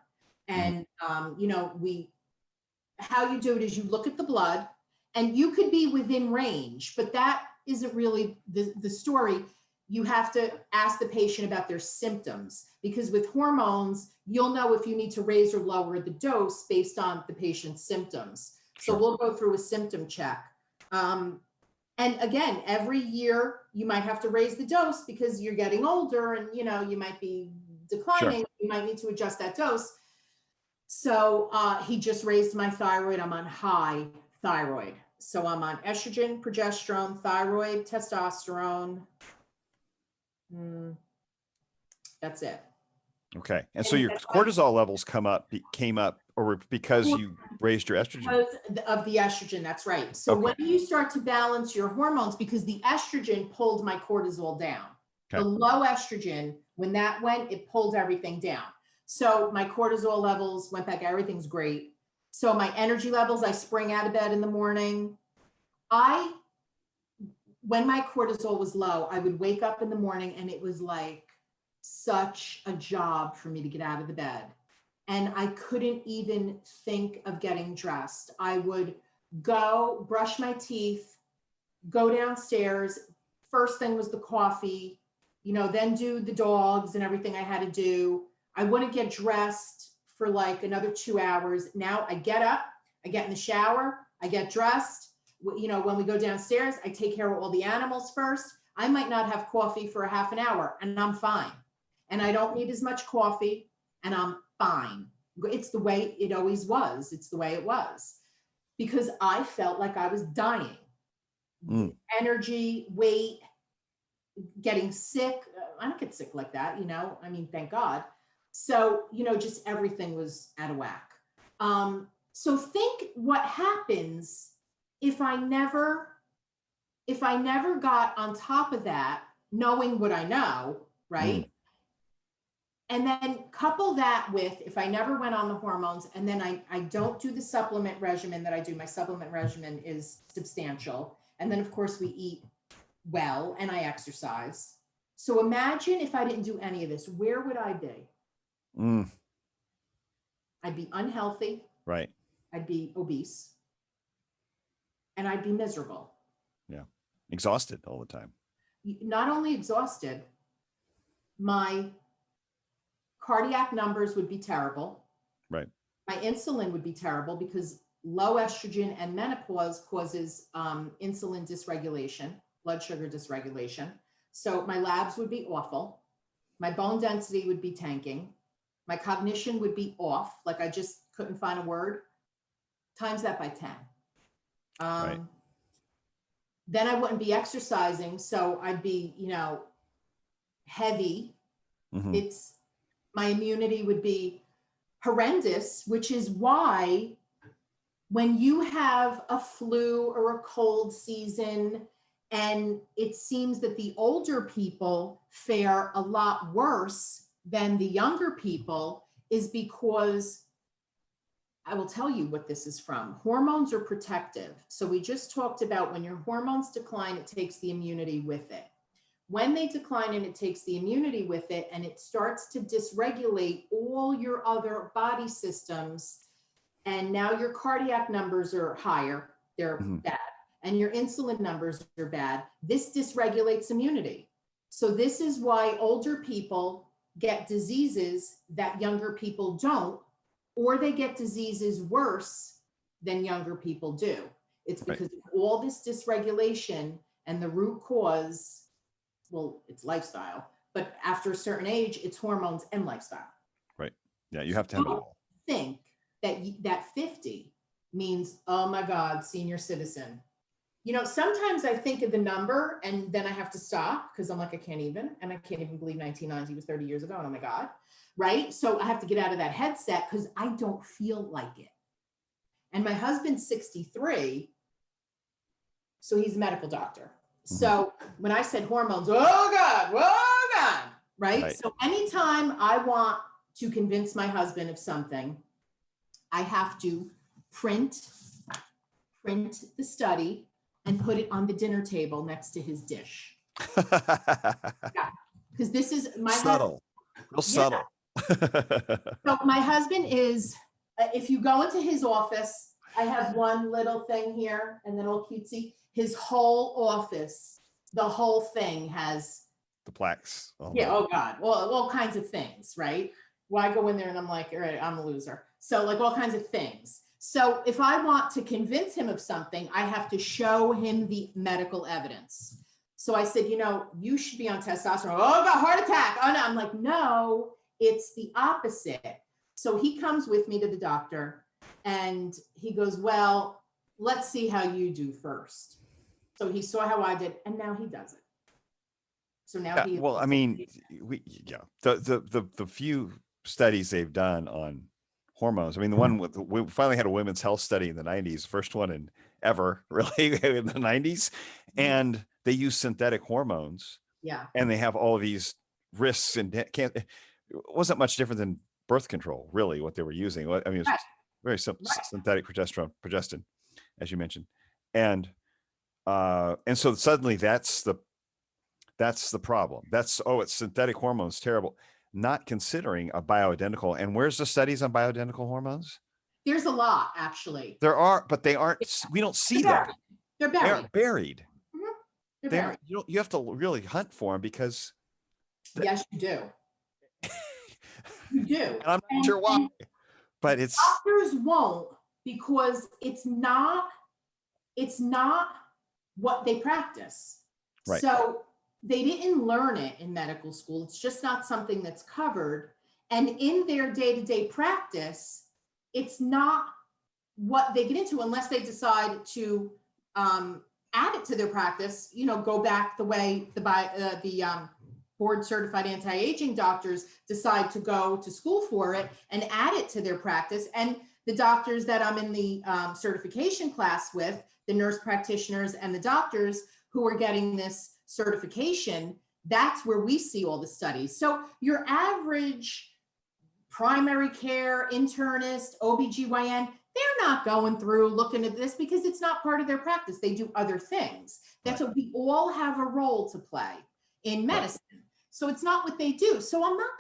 And, how you do it is you look at the blood and you could be within range, but that isn't really the story. You have to ask the patient about their symptoms, because with hormones, you'll know if you need to raise or lower the dose based on the patient's symptoms. Sure. So we'll go through a symptom check. And again, every year you might have to raise the dose because you're getting older and, you might be declining. Sure. You might need to adjust that dose. So he just raised my thyroid. I'm on high thyroid. So I'm on estrogen, progesterone, thyroid, testosterone. That's it. Okay. And so your cortisol levels came up, or because you raised your estrogen? Because of the estrogen, that's right. So when you start to balance your hormones, because the estrogen pulled my cortisol down. Okay. The low estrogen, when that went, it pulled everything down. So my cortisol levels went back, everything's great. So my energy levels, I spring out of bed in the morning. When my cortisol was low, I would wake up in the morning and it was like such a job for me to get out of the bed. And I couldn't even think of getting dressed. I would go brush my teeth, go downstairs. First thing was the coffee, then do the dogs and everything I had to do. I wouldn't get dressed for like another 2 hours. Now I get up, I get in the shower, I get dressed. When we go downstairs, I take care of all the animals first. I might not have coffee for a half an hour and I'm fine. And I don't need as much coffee and I'm fine. It's the way it always was. It's the way it was, because I felt like I was dying. Energy, weight, getting sick. I don't get sick like that, thank God. So, just everything was out of whack. So think what happens if I never got on top of that, knowing what I know, right? And then couple that with, if I never went on the hormones, and then I don't do the supplement regimen that I do. My supplement regimen is substantial. And then of course we eat well and I exercise. So imagine if I didn't do any of this, where would I be? I'd be unhealthy. Right. I'd be obese. And I'd be miserable. Yeah. Exhausted all the time. Not only exhausted, my cardiac numbers would be terrible. Right. My insulin would be terrible because low estrogen and menopause causes insulin dysregulation, blood sugar dysregulation. So my labs would be awful. My bone density would be tanking. My cognition would be off. Like I just couldn't find a word. Times that by 10. Right. Then I wouldn't be exercising. So I'd be, heavy. My immunity would be horrendous, which is why when you have a flu or a cold season, and it seems that the older people fare a lot worse than the younger people, is because I will tell you what this is from. Hormones are protective. So we just talked about when your hormones decline, it takes the immunity with it. When they decline and it takes the immunity with it, and it starts to dysregulate all your other body systems, and now your cardiac numbers are higher, they're bad, and your insulin numbers are bad, this dysregulates immunity. So this is why older people get diseases that younger people don't, or they get diseases worse than younger people do. It's because of all this dysregulation, and the root cause, well, it's lifestyle, but after a certain age, it's hormones and lifestyle. Right. Yeah, you have to have it all. Think that 50 means, oh my God, senior citizen. Sometimes I think of the number and then I have to stop because I'm like, I can't even believe 1990 was 30 years ago. And oh my God. Right. So I have to get out of that headset because I don't feel like it. And my husband's 63. So he's a medical doctor. So when I said hormones, oh God, right? So anytime I want to convince my husband of something, I have to print the study and put it on the dinner table next to his dish. Yeah, because this is my husband. Subtle, real Yeah. subtle. So my husband is, if you go into his office, I have one little thing here and then all cutesy. His whole office, the whole thing has, The plaques. Oh, yeah, oh God, well, all kinds of things, right? Well, I go in there and I'm like, all right, I'm a loser. So like all kinds of things. So if I want to convince him of something, I have to show him the medical evidence. So I said, you should be on testosterone. Oh, I got a heart attack. Oh no, I'm like, no, it's the opposite. So he comes with me to the doctor and he goes, well, let's see how you do first. So he saw how I did and now he does it. So now he, well, I mean, the few studies they've done on hormones. I mean, the one we finally had a women's health study in the 90s, first one in ever, really, in the 90s, and they use synthetic hormones. yeah, And they have all of these risks and it wasn't much different than birth control, really, what they were using. I mean, it was right, very simple, right. synthetic progestin, as you mentioned, and so suddenly that's the problem. It's synthetic hormones, terrible. Not considering a bioidentical. And where's the studies on bioidentical hormones? There's a lot, actually. There are, but they aren't. We don't see them. They're They buried. aren't buried. Mhm. They're They buried. aren't. You have to really hunt for them because. Yes, you do. You do. And I'm not sure why, but it's. Doctors won't because it's not what they practice. Right. So they didn't learn it in medical school. It's just not something that's covered. And in their day-to-day practice, it's not what they get into unless they decide to add it to their practice, go back the way the board certified anti-aging doctors decide to go to school for it and add it to their practice. And the doctors that I'm in the certification class with, the nurse practitioners and the doctors who are getting this certification, that's where we see all the studies. So your average primary care internist, OBGYN, they're not going through looking at this because it's not part of their practice. They do other things. That's what we all have a role to play in medicine. Right. So it's not what they do. So I'm not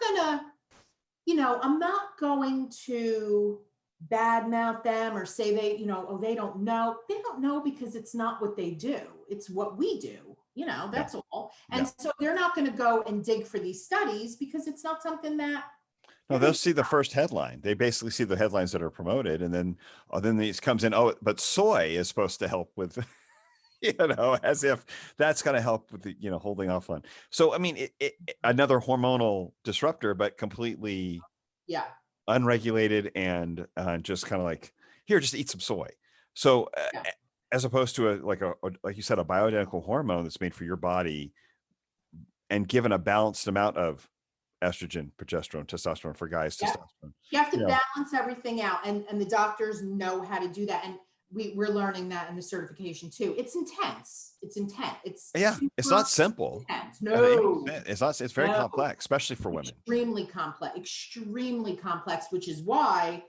going to badmouth them or say they don't know. They don't know because it's not what they do. It's what we do. That's all. And so they're not going to go and dig for these studies because it's not something that. No, they'll see the first headline. They basically see the headlines that are promoted, and then these comes in. Oh, but soy is supposed to help with, as if that's going to help with the, holding off on. So, I mean, another hormonal disruptor, but completely unregulated and just kind of like, here, just eat some soy. So, as opposed to like you said, a bioidentical hormone that's made for your body and given a balanced amount of estrogen, progesterone, testosterone for guys, testosterone. You have to balance everything out, and the doctors know how to do that. And we're learning that in the certification too. It's intense. It's not simple. Intense. No, it's not. It's very complex, especially for women. Extremely complex, which is why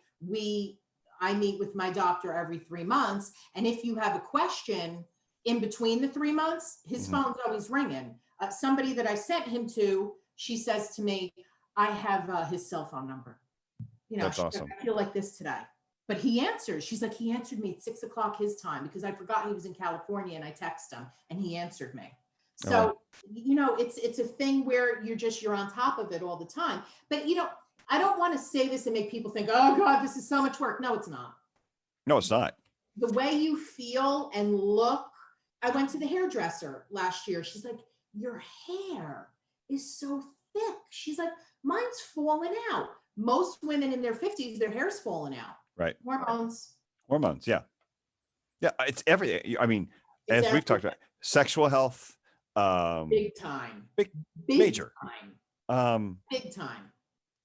I meet with my doctor every 3 months. And if you have a question in between the 3 months, his phone's always ringing. Somebody that I sent him to, she says to me, I have his cell phone number. That's awesome. I feel like this today. But he answers. She's like, he answered me at 6 o'clock his time because I forgot he was in California and I texted him and he answered me. So, it's a thing where you're on top of it all the time. But, I don't want to say this and make people think, oh God, this is so much work. No, it's not. No, it's not. The way you feel and look. I went to the hairdresser last year. She's like, your hair is so thick. She's like, mine's falling out. Most women in their 50s, their hair's falling out. Right. Hormones. Yeah. Yeah. It's everything. I mean, as we've talked about, sexual health. Big time. Major. Time. Big time.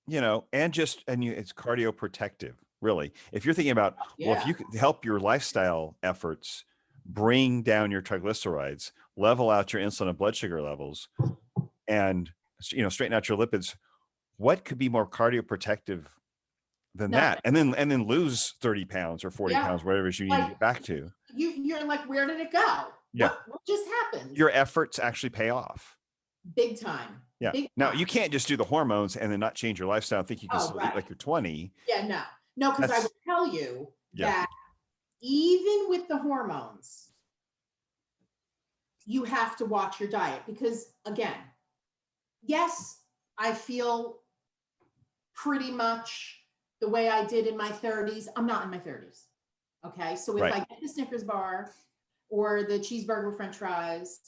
It's cardioprotective, really. If you're thinking about, if you could help your lifestyle efforts bring down your triglycerides, level out your insulin and blood sugar levels, and straighten out your lipids, what could be more cardioprotective than that? And then lose 30 pounds or 40 pounds, whatever it is you need to get back to. You're like, where did it go? Yeah. What just happened? Your efforts actually pay off. Big time. Yeah. Big Now time. you can't just do the hormones and then not change your lifestyle and think you can Oh, still eat right. like you're 20. Yeah, no, because I will tell you Yeah. that even with the hormones, you have to watch your diet because, again, yes, I feel pretty much the way I did in my 30s. I'm not in my 30s. Okay. So if I get the Snickers bar or the cheeseburger with French fries,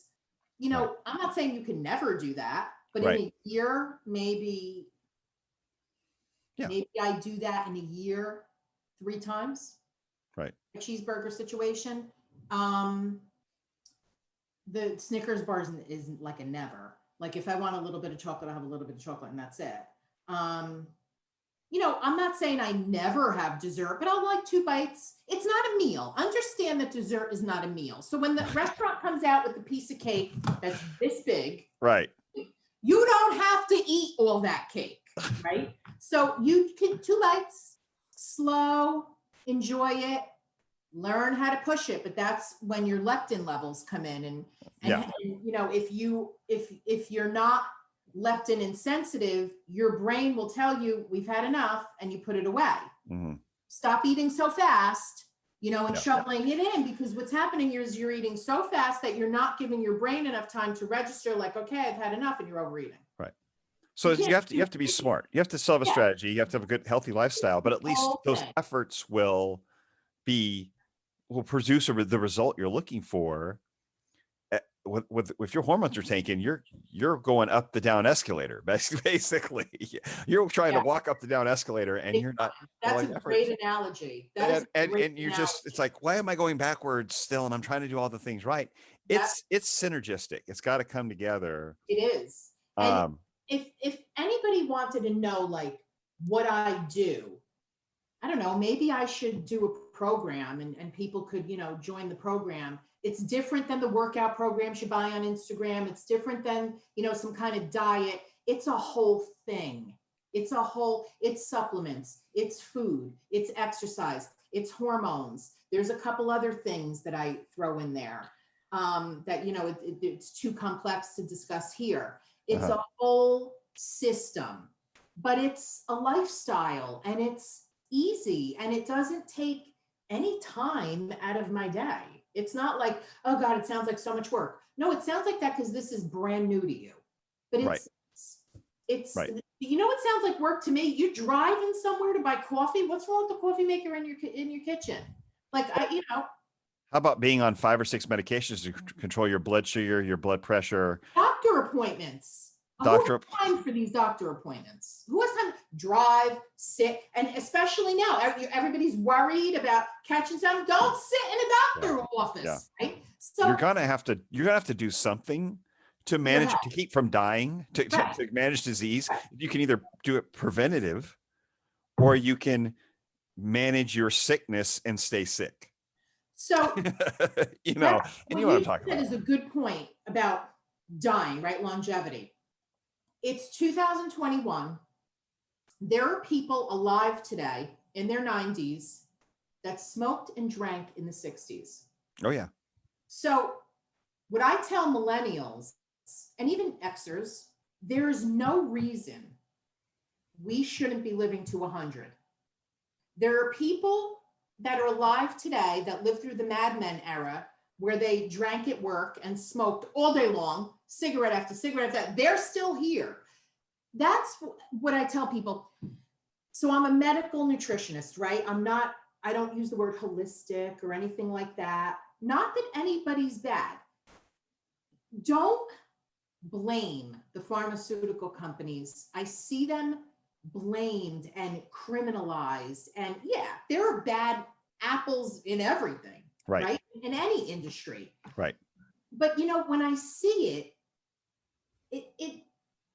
I'm not saying you can never do that, but in a year, maybe I do that in a year 3 times. Right. A cheeseburger situation. The Snickers bar isn't like a never. Like if I want a little bit of chocolate, I have a little bit of chocolate and that's it. I'm not saying I never have dessert, but I'll like 2 bites. It's not a meal. Understand that dessert is not a meal. So when the restaurant comes out with a piece of cake that's this big, right, you don't have to eat all that cake, right? So you can 2 bites, slow, enjoy it, learn how to push it. But that's when your leptin levels come in, and if you're not leptin insensitive, your brain will tell you we've had enough and you put it away. Mm-hmm. Stop eating so fast, and shoveling it in, because what's happening is you're eating so fast that you're not giving your brain enough time to register like, okay, I've had enough, and you're overeating. Right. So you have to be smart. You have to still have a strategy. You have to have a good, healthy lifestyle, but at least those efforts will produce the result you're looking for. If your hormones are tanking, you're going up the down escalator. Basically, you're trying to walk up the down escalator, and you're not. That's a great analogy. And you're just, it's like, why am I going backwards still? And I'm trying to do all the things right. It's synergistic. It's got to come together. It is. And if anybody wanted to know like what I do, I don't know, maybe I should do a program and people could, join the program. It's different than the workout programs you buy on Instagram. It's different than, some kind of diet. It's a whole thing. It's supplements, it's food, it's exercise, it's hormones. There's a couple other things that I throw in there that, it's too complex to discuss here. It's a whole system, but it's a lifestyle and it's easy and it doesn't take any time out of my day. It's not like, oh God, it sounds like so much work. No, it sounds like that because this is brand new to you. But it sounds like work to me. You're driving somewhere to buy coffee. What's wrong with the coffee maker in your kitchen? Like How about being on 5 or 6 medications to control your blood sugar, your blood pressure? Doctor appointments. Who has time for these doctor appointments? Who has time to drive, sit, and especially now, everybody's worried about catching something. Don't sit in a doctor office, right? So you're gonna have to do something to manage to keep from dying, to manage disease. You can either do it preventative, or you can manage your sickness and stay sick. So you know what I'm talking about. That is a good point about dying, right? Longevity. It's 2021. There are people alive today in their 90s that smoked and drank in the 60s. Oh, yeah. So what I tell millennials and even Xers, there's no reason we shouldn't be living to 100. There are people that are alive today that lived through the Mad Men era where they drank at work and smoked all day long, cigarette after cigarette after that. They're still here. That's what I tell people. So I'm a medical nutritionist, right? I don't use the word holistic or anything like that. Not that anybody's bad. Don't blame the pharmaceutical companies. I see them blamed and criminalized. And yeah, there are bad apples in everything, right? In any industry. Right. But when I see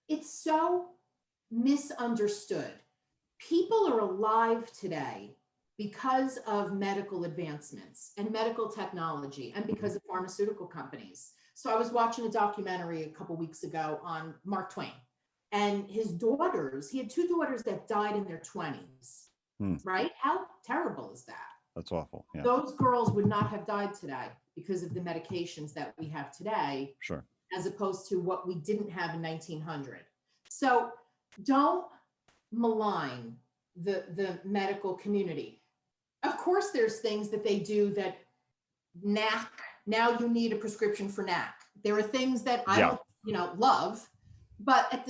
it's so misunderstood. People are alive today because of medical advancements and medical technology and because of pharmaceutical companies. So I was watching a documentary a couple weeks ago on Mark Twain and his daughters. He had 2 daughters that died in their 20s, right? How terrible is that? That's awful. Yeah. Those girls would not have died today because of the medications that we have today, Sure. as opposed to what we didn't have in 1900. So don't malign the medical community. Of course, there's things that they do that NAC, now you need a prescription for NAC. There are things that I don't, love, but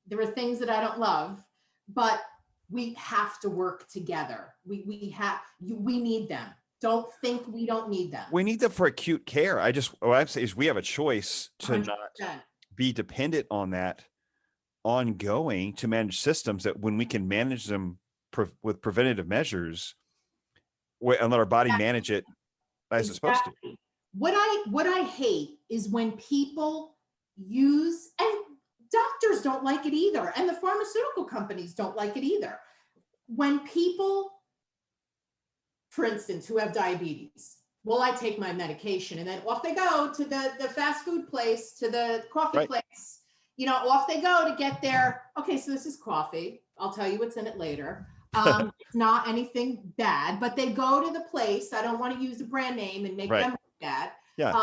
there are things that I don't love, but we have to work together. We need them. Don't think we don't need them. We need them for acute care. What I'm saying is we have a choice to 100%. not be dependent on that ongoing, to manage systems that when we can manage them with preventative measures and let our body manage it as it's supposed to. What I hate is when people use, and doctors don't like it either, and the pharmaceutical companies don't like it either, when people, for instance, who have diabetes, well, I take my medication, and then off they go to the fast food place, to the coffee place, off they go to get their, okay, so this is coffee. I'll tell you what's in it later. It's not anything bad, but they go to the place. I don't want to use the brand name and make them look bad. Yeah.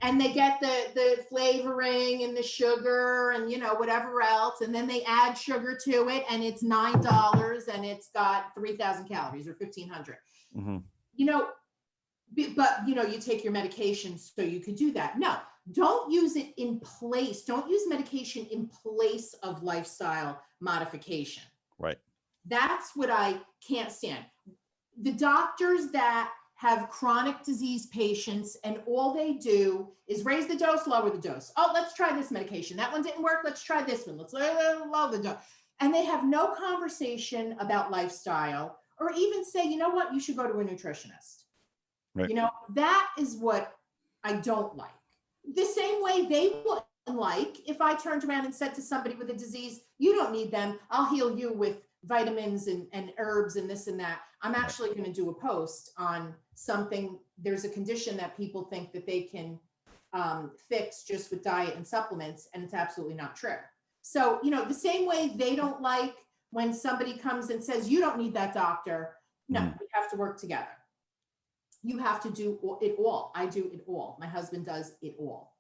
And they get the flavoring and the sugar and, whatever else. And then they add sugar to it, and it's $9 and it's got 3,000 calories or 1,500. Mm-hmm. But you take your medication so you could do that. No, don't use it in place. Don't use medication in place of lifestyle modification. Right. That's what I can't stand. The doctors that have chronic disease patients, and all they do is raise the dose, lower the dose. Oh, let's try this medication. That one didn't work. Let's try this one. Let's lower the dose. And they have no conversation about lifestyle, or even say, you know what, you should go to a nutritionist. Right. That is what I don't like. The same way they wouldn't like if I turned around and said to somebody with a disease, you don't need them. I'll heal you with vitamins and herbs and this and that. I'm actually going to do a post on something. There's a condition that people think that they can fix just with diet and supplements, and it's absolutely not true. So, the same way they don't like when somebody comes and says, you don't need that doctor. No, we have to work together. You have to do it all. I do it all. My husband does it all.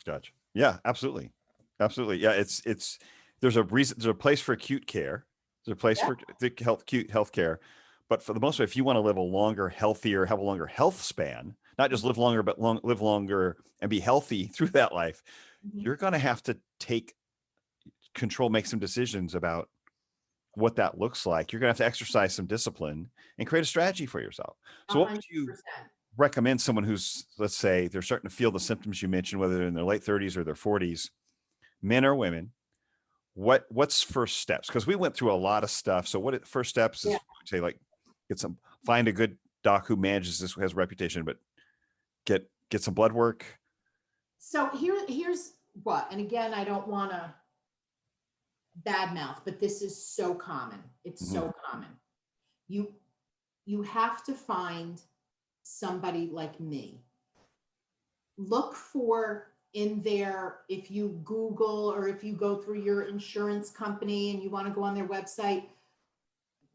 Gotcha. Yeah, absolutely. Absolutely. Yeah. There's a reason, there's a place for acute care. There's a place for acute health care. But for the most part, if you want to live a longer, healthier, have a longer health span, not just live longer, but live longer and be healthy through that life, you're going to have to take control, make some decisions about what that looks like. You're going to have to exercise some discipline and create a strategy for yourself. So 100%. What would you recommend someone who's, let's say, they're starting to feel the symptoms you mentioned, whether they're in their late 30s or their 40s, men or women? What's first steps? Because we went through a lot of stuff. So first steps is say, like, find a good doc who manages this, who has a reputation, but get some blood work. So here's what, and again, I don't want to badmouth, but this is so common. It's so common. You have to find somebody like me. Look for in there, if you Google or if you go through your insurance company and you want to go on their website,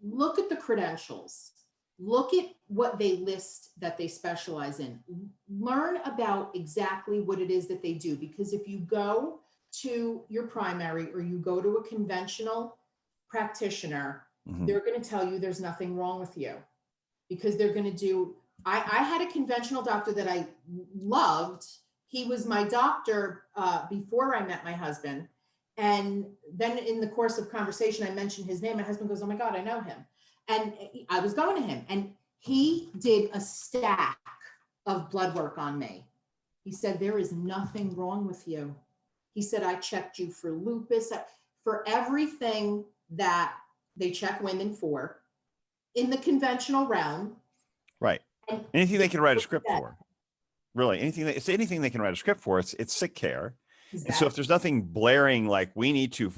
look at the credentials. Look at what they list that they specialize in. Learn about exactly what it is that they do. Because if you go to your primary or you go to a conventional practitioner, they're going to tell you there's nothing wrong with you. Because they're going to do, I had a conventional doctor that I loved. He was my doctor before I met my husband. And then in the course of conversation, I mentioned his name. My husband goes, oh my God, I know him. And I was going to him, and he did a stack of blood work on me. He said, there is nothing wrong with you. He said, I checked you for lupus, for everything that they check women for in the conventional realm. Right. Anything they can write a script for. Really, anything they can write a script for, it's sick care. Exactly. And so if there's nothing blaring, like we need to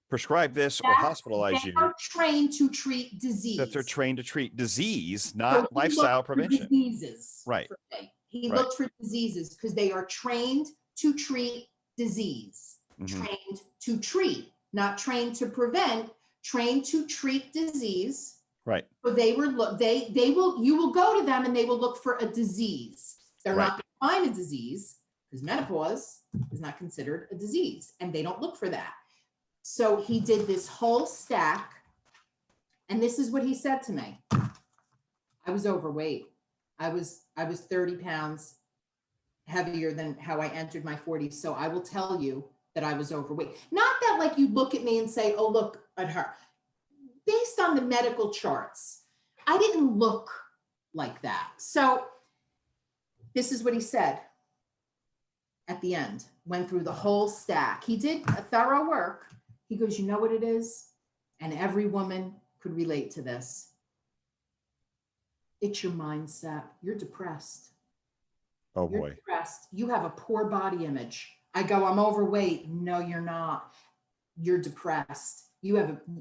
prescribe this or hospitalize you. They are trained to treat disease. That they're trained to treat disease, not lifestyle prevention. Diseases. Right. He looked for diseases because they are trained to treat disease. Trained to treat, not trained to prevent, trained to treat disease. Right. So you will go to them and they will look for a disease. They're Right. not going to find a disease because menopause is not considered a disease and they don't look for that. So he did this whole stack. And this is what he said to me. I was overweight. I was 30 pounds heavier than how I entered my 40s. So I will tell you that I was overweight. Not that like you look at me and say, oh, look at her. Based on the medical charts, I didn't look like that. So this is what he said at the end, went through the whole stack. He did a thorough work. He goes, you know what it is? And every woman could relate to this. It's your mindset. You're depressed. Oh You're boy. depressed. You have a poor body image. I go, I'm overweight. No, you're not. You're depressed.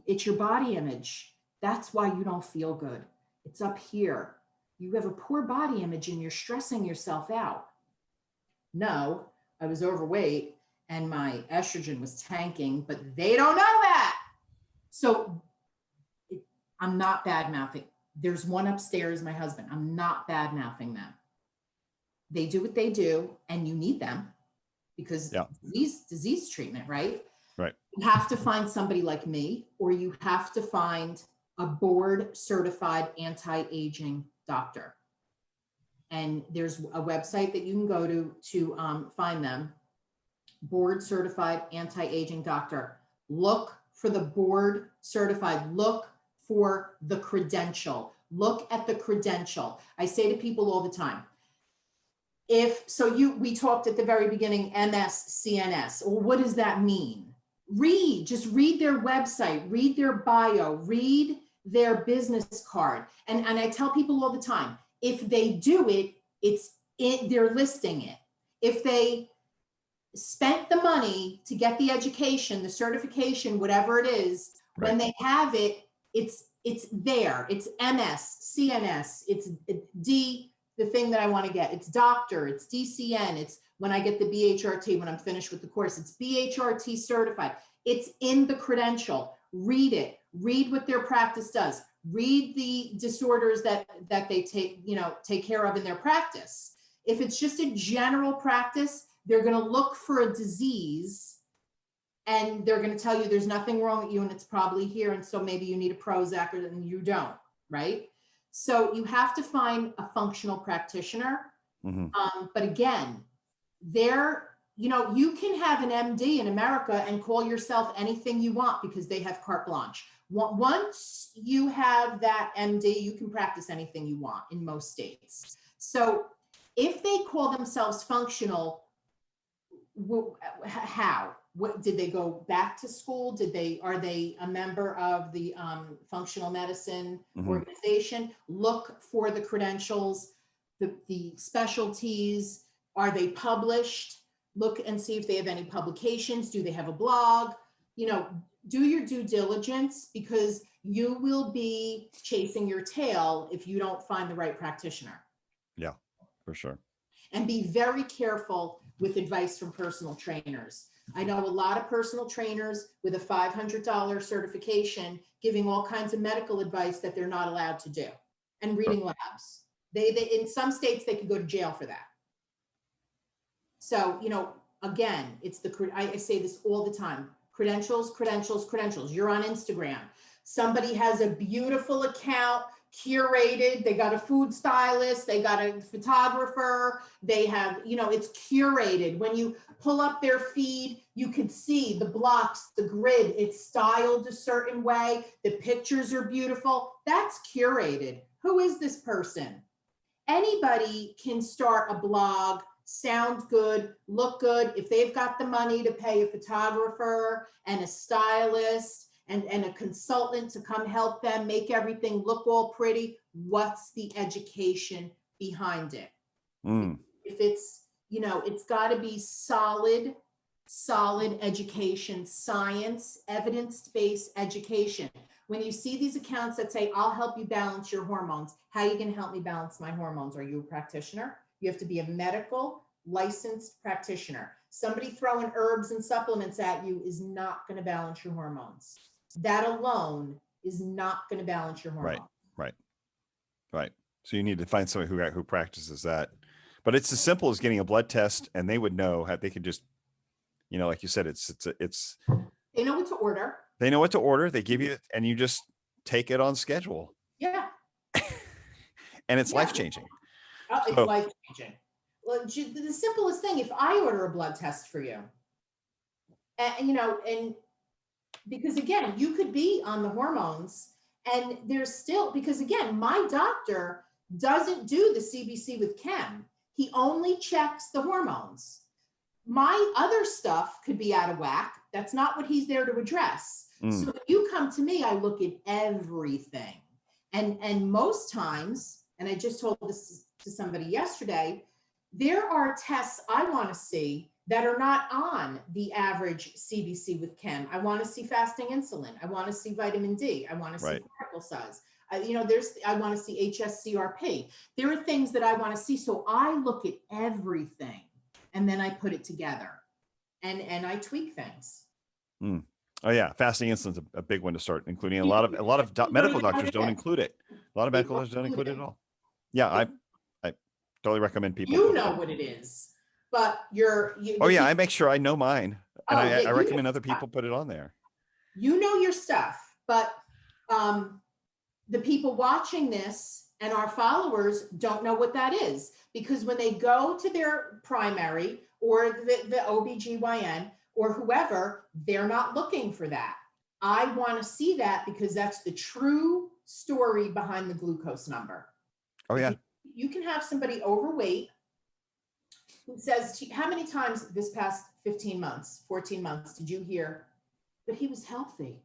It's your body image. That's why you don't feel good. It's up here. You have a poor body image and you're stressing yourself out. No, I was overweight and my estrogen was tanking, but they don't know that. So I'm not bad mouthing. There's one upstairs, my husband. I'm not bad mouthing them. They do what they do and you need them because disease treatment, right? Right. You have to find somebody like me, or you have to find a board certified anti-aging doctor. And there's a website that you can go to find them. Board certified anti-aging doctor. Look for the board certified. Look for the credential. Look at the credential. I say to people all the time, we talked at the very beginning, MS, CNS. Well, what does that mean? Just read their website, read their bio, read their business card. And I tell people all the time, if they do it, they're listing it. If they spent the money to get the education, the certification, whatever it is, right. When they have it, it's there. It's MS, CNS, it's D, the thing that I want to get. It's doctor, it's DCN, it's when I get the BHRT, when I'm finished with the course, it's BHRT certified. It's in the credential. Read it. Read what their practice does. Read the disorders that they take care of in their practice. If it's just a general practice, they're going to look for a disease and they're going to tell you there's nothing wrong with you and it's probably here. And so maybe you need a Prozac or then you don't, right? So you have to find a functional practitioner. Mm-hmm. But again, you can have an MD in America and call yourself anything you want because they have carte blanche. Once you have that MD, you can practice anything you want in most states. So if they call themselves functional, how? Did they go back to school? Are they a member of the functional medicine organization? Look for the credentials, the specialties. Are they published? Look and see if they have any publications. Do they have a blog? Do your due diligence because you will be chasing your tail if you don't find the right practitioner. Yeah, for sure. And be very careful with advice from personal trainers. I know a lot of personal trainers with a $500 certification giving all kinds of medical advice that they're not allowed to do and reading labs. They in some states, they could go to jail for that. So, again, I say this all the time, credentials. You're on Instagram. Somebody has a beautiful account, curated. They got a food stylist, they got a photographer, they have, it's curated. When you pull up their feed, you could see the blocks, the grid, it's styled a certain way. The pictures are beautiful. That's curated. Who is this person? Anybody can start a blog, sound good, look good. If they've got the money to pay a photographer and a stylist and a consultant to come help them make everything look all pretty, what's the education behind it? If it's, it's got to be solid education, science, evidence-based education. When you see these accounts that say, I'll help you balance your hormones, how are you going to help me balance my hormones? Are you a practitioner? You have to be a medical licensed practitioner. Somebody throwing herbs and supplements at you is not going to balance your hormones. That alone is not going to balance your hormones. Right. Right. Right. So you need to find somebody who practices that. But it's as simple as getting a blood test, and they would know how they could just, like you said, it's They know what to order. they know what to order. They give you, and you just take it on schedule, Yeah. and it's Yeah. life changing. It's So life changing. Well, the simplest thing, if I order a blood test for you, and because again, you could be on the hormones and there's still, because again, my doctor doesn't do the CBC with chem. He only checks the hormones. My other stuff could be out of whack. That's not what he's there to address. So when you come to me, I look at everything. And most times, and I just told this to somebody yesterday, there are tests I want to see that are not on the average CBC with chem. I want to see fasting insulin. I want to see vitamin D. I want to see particle size. I want to see HSCRP. There are things that I want to see. So I look at everything and then I put it together and I tweak things. Oh yeah, fasting insulin's a big one to start including. A lot of medical doctors don't include it. A lot of medical doctors don't include it at all. Yeah, I totally recommend people. You know what it is, but I make sure I know mine, and I recommend other people put it on there. You know your stuff, but the people watching this and our followers don't know what that is, because when they go to their primary or the OBGYN or whoever, they're not looking for that. I want to see that because that's the true story behind the glucose number. Oh yeah. You can have somebody overweight who says, how many times this past 15 months, 14 months did you hear, but he was healthy?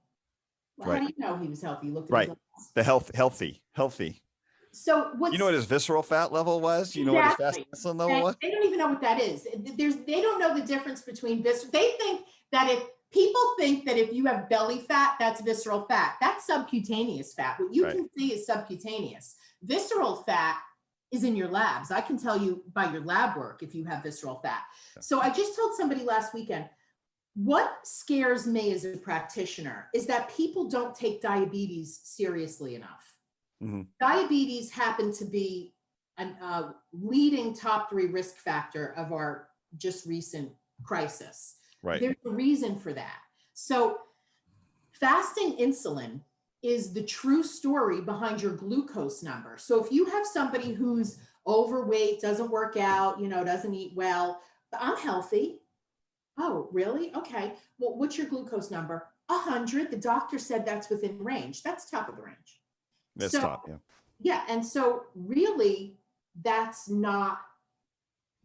Well, how do you know he was healthy? You looked at his the healthy. So you know what his visceral fat level was? You know what his fasting insulin level was? They don't even know what that is. They don't know the difference between visceral. They think that if you have belly fat, that's visceral fat. That's subcutaneous fat. What you can see is subcutaneous. Visceral fat is in your labs. I can tell you by your lab work if you have visceral fat. So I just told somebody last weekend, what scares me as a practitioner is that people don't take diabetes seriously enough. Mm-hmm. Diabetes happened to be a leading top 3 risk factor of our just recent crisis. Right. There's a reason for that. So fasting insulin is the true story behind your glucose number. So if you have somebody who's overweight, doesn't work out, doesn't eat well, but I'm healthy. Oh, really? Okay. Well, what's your glucose number? 100. The doctor said that's within range. That's top of the range. That's top, yeah. Yeah. And so really that's not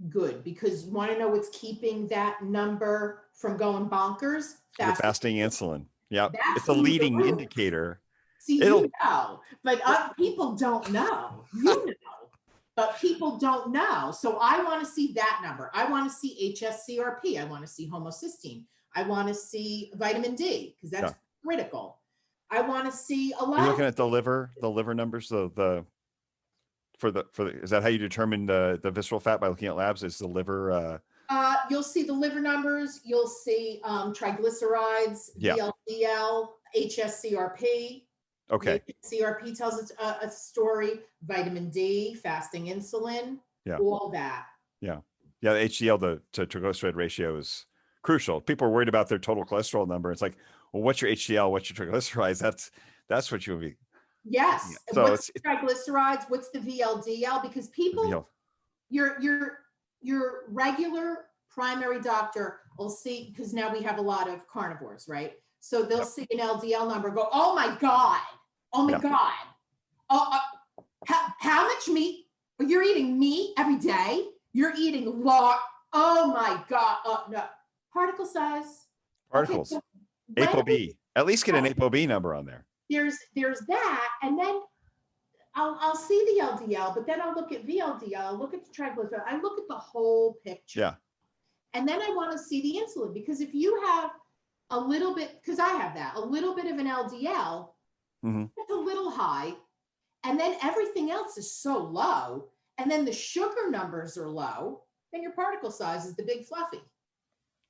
good, because you want to know what's keeping that number from going bonkers? Fasting insulin. Yeah. It's a leading indicator. See, but people don't know. But people don't know. So I want to see that number. I want to see HSCRP. I want to see homocysteine. I want to see vitamin D, because that's critical. I want to see a lot. You're looking at the liver numbers. Is that how you determine the visceral fat, by looking at labs? Is the liver? You'll see the liver numbers. You'll see triglycerides, VLDL, HSCRP. Okay. CRP tells us a story. Vitamin D, fasting insulin, all that. Yeah. The HDL to triglyceride ratio is crucial. People are worried about their total cholesterol number. It's like, well, what's your HDL? What's your triglycerides? That's what you'll be. Yes. Yeah. So what's the triglycerides? What's the VLDL? Because people, your regular primary doctor will see, because now we have a lot of carnivores, right? So they'll see an LDL number, go, oh my God. How much meat? You're eating meat every day. You're eating oh my God. No. Particle size. Particles. Okay, so ApoB. At least get an ApoB number on there. There's that. And then I'll see the LDL, but then I'll look at VLDL, I'll look at the triglyceride, I look at the whole picture. Yeah. And then I want to see the insulin, because if you have a little bit, because I have that, a little bit of an LDL, it's a little high, and then everything else is so low, and then the sugar numbers are low, then your particle size is the big fluffy.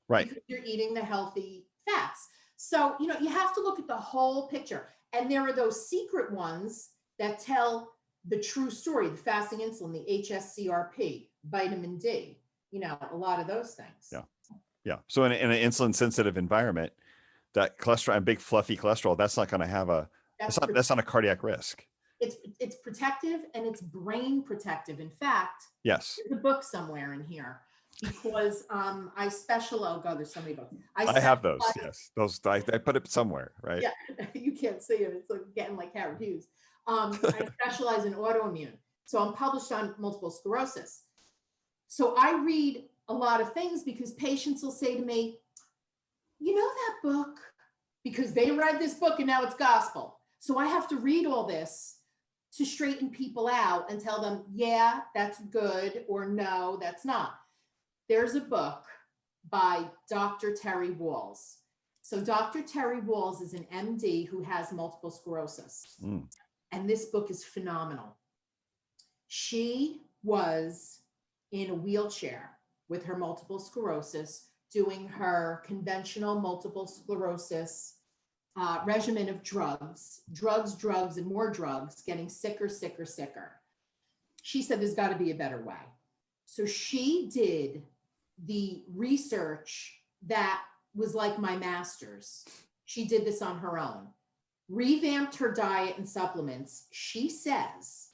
Right. Because you're eating the healthy fats. So, you have to look at the whole picture. And there are those secret ones that tell the true story, the fasting insulin, the HSCRP, vitamin D, a lot of those things. Yeah. Yeah. So in an insulin sensitive environment, that cholesterol and big fluffy cholesterol, that's not going to have that's not a cardiac risk. It's protective and it's brain protective. In fact, yes, there's a book somewhere in here because I specialize. Oh God, there's so many books. I have those. Yes, those I put it somewhere, right? Yeah, you can't see it. It's like getting like Howard Hughes. I specialize in autoimmune, so I'm published on multiple sclerosis. So I read a lot of things because patients will say to me, "You know that book?" Because they read this book and now it's gospel. So I have to read all this to straighten people out and tell them, yeah, that's good, or no, that's not. There's a book by Dr. Terry Walls. So Dr. Terry Walls is an MD who has multiple sclerosis. And this book is phenomenal. She was in a wheelchair with her multiple sclerosis, doing her conventional multiple sclerosis regimen of drugs, and more drugs, getting sicker. She said, there's got to be a better way. So she did the research that was like my master's. She did this on her own, revamped her diet and supplements. She says,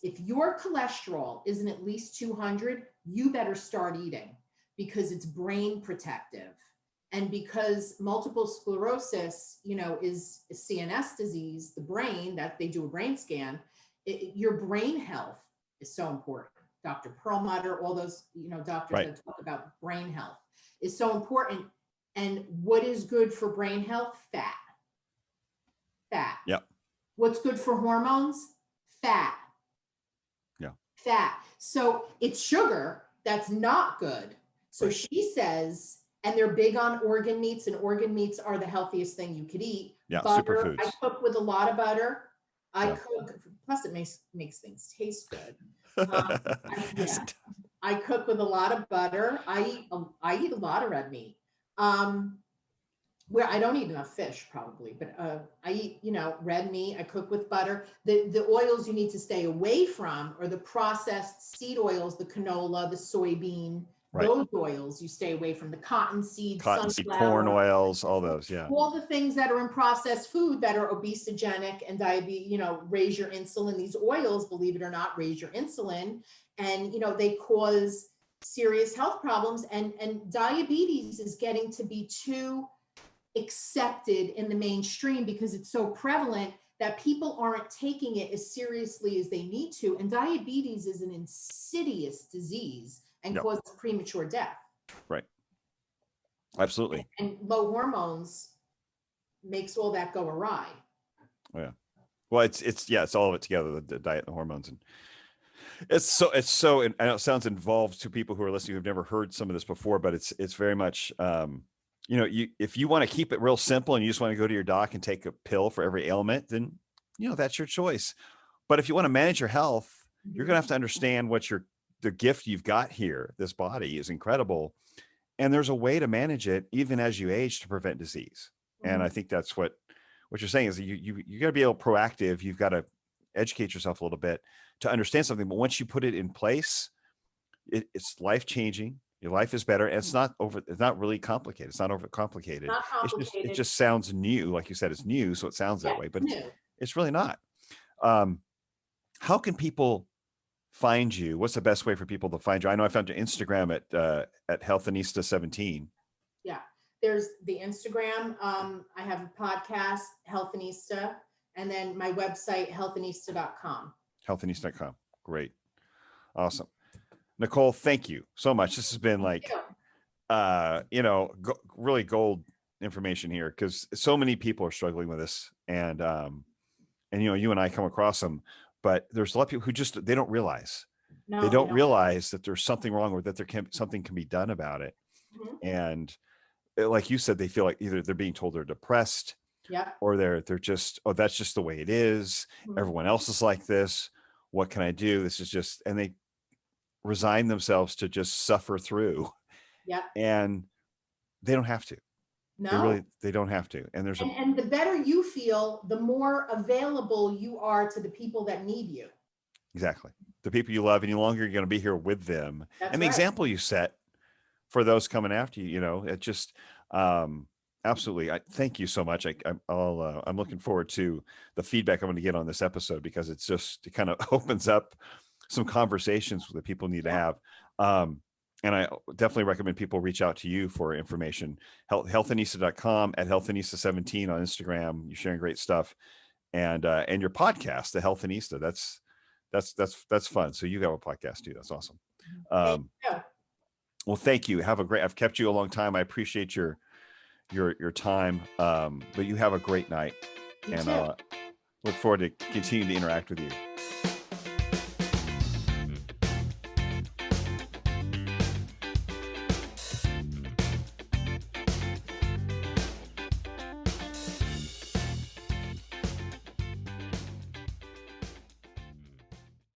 if your cholesterol isn't at least 200, you better start eating because it's brain protective. And because multiple sclerosis, is a CNS disease, the brain, that they do a brain scan, your brain health is so important. Dr. Perlmutter, all those, doctors that talk about brain health is so important. And what is good for brain health? Fat. Yep. What's good for hormones? Fat. Yeah. Fat. So it's sugar that's not good. So she says, and they're big on organ meats, and organ meats are the healthiest thing you could eat. Yeah, butter, superfoods. I cook with a lot of butter. Plus it makes things taste good. I cook with a lot of butter. I eat a lot of red meat. Where I don't eat enough fish probably, but I eat, red meat. I cook with butter. The oils you need to stay away from are the processed seed oils, the canola, the soybean. Those oils you stay away from, the cottonseed, corn oils, all those, all the things that are in processed food that are obesogenic and diabetes, raise your insulin. These oils, believe it or not, raise your insulin, and they cause serious health problems. And diabetes is getting to be too accepted in the mainstream because it's so prevalent that people aren't taking it as seriously as they need to. And diabetes is an insidious disease and causes premature death. Right. Absolutely. And low hormones makes all that go awry. Oh, yeah. Well, it's all of it together, the diet and the hormones. And it's so, and I know it sounds involved to people who are listening who've never heard some of this before, but it's very much, if you want to keep it real simple and you just want to go to your doc and take a pill for every ailment, then, that's your choice. But if you want to manage your health, you're going to have to understand the gift you've got here. This body is incredible. And there's a way to manage it even as you age to prevent disease. And I think that's what you're saying is you got to be proactive. You've got to educate yourself a little bit to understand something. But once you put it in place, it's life-changing. Your life is better. And it's not really complicated. It's not overcomplicated. It just sounds new. Like you said, it's new. So it sounds that way, but it's really not. How can people find you? What's the best way for people to find you? I know I found your Instagram at Healthonista 17. Yeah. There's the Instagram. I have a podcast, Healthonista, and then my website, healthonista.com. Healthonista.com. Great. Awesome. Nicole, thank you so much. This has been really gold information here because so many people are struggling with this, and you and I come across them, but there's a lot of people who they don't realize. They don't realize that there's something wrong or that something can be done about it. And like you said, they feel like either they're being told they're depressed, or they're just, oh, that's just the way it is. Everyone else is like this. What can I do? This is just, and they resign themselves to just suffer through. And they don't have to. No. they don't have to. And there's And the better you feel, the more available you are to the people that need you. exactly the people you love, and you longer you're going to be here with them. That's And the right. example you set for those coming after you, it just, absolutely. Thank you so much. I'm looking forward to the feedback I'm going to get on this episode, because it kind of opens up some conversations that people need to Yeah. have. And I definitely recommend people reach out to you for information. Healthonista.com, at Healthonista17 on Instagram. You're sharing great stuff. And your podcast, the Healthonista, that's fun. So you have a podcast too. That's awesome. Thank Um, you. well, thank you. I've kept you a long time. I appreciate your time. But you have a great night, You and too. look forward to continuing to interact with you.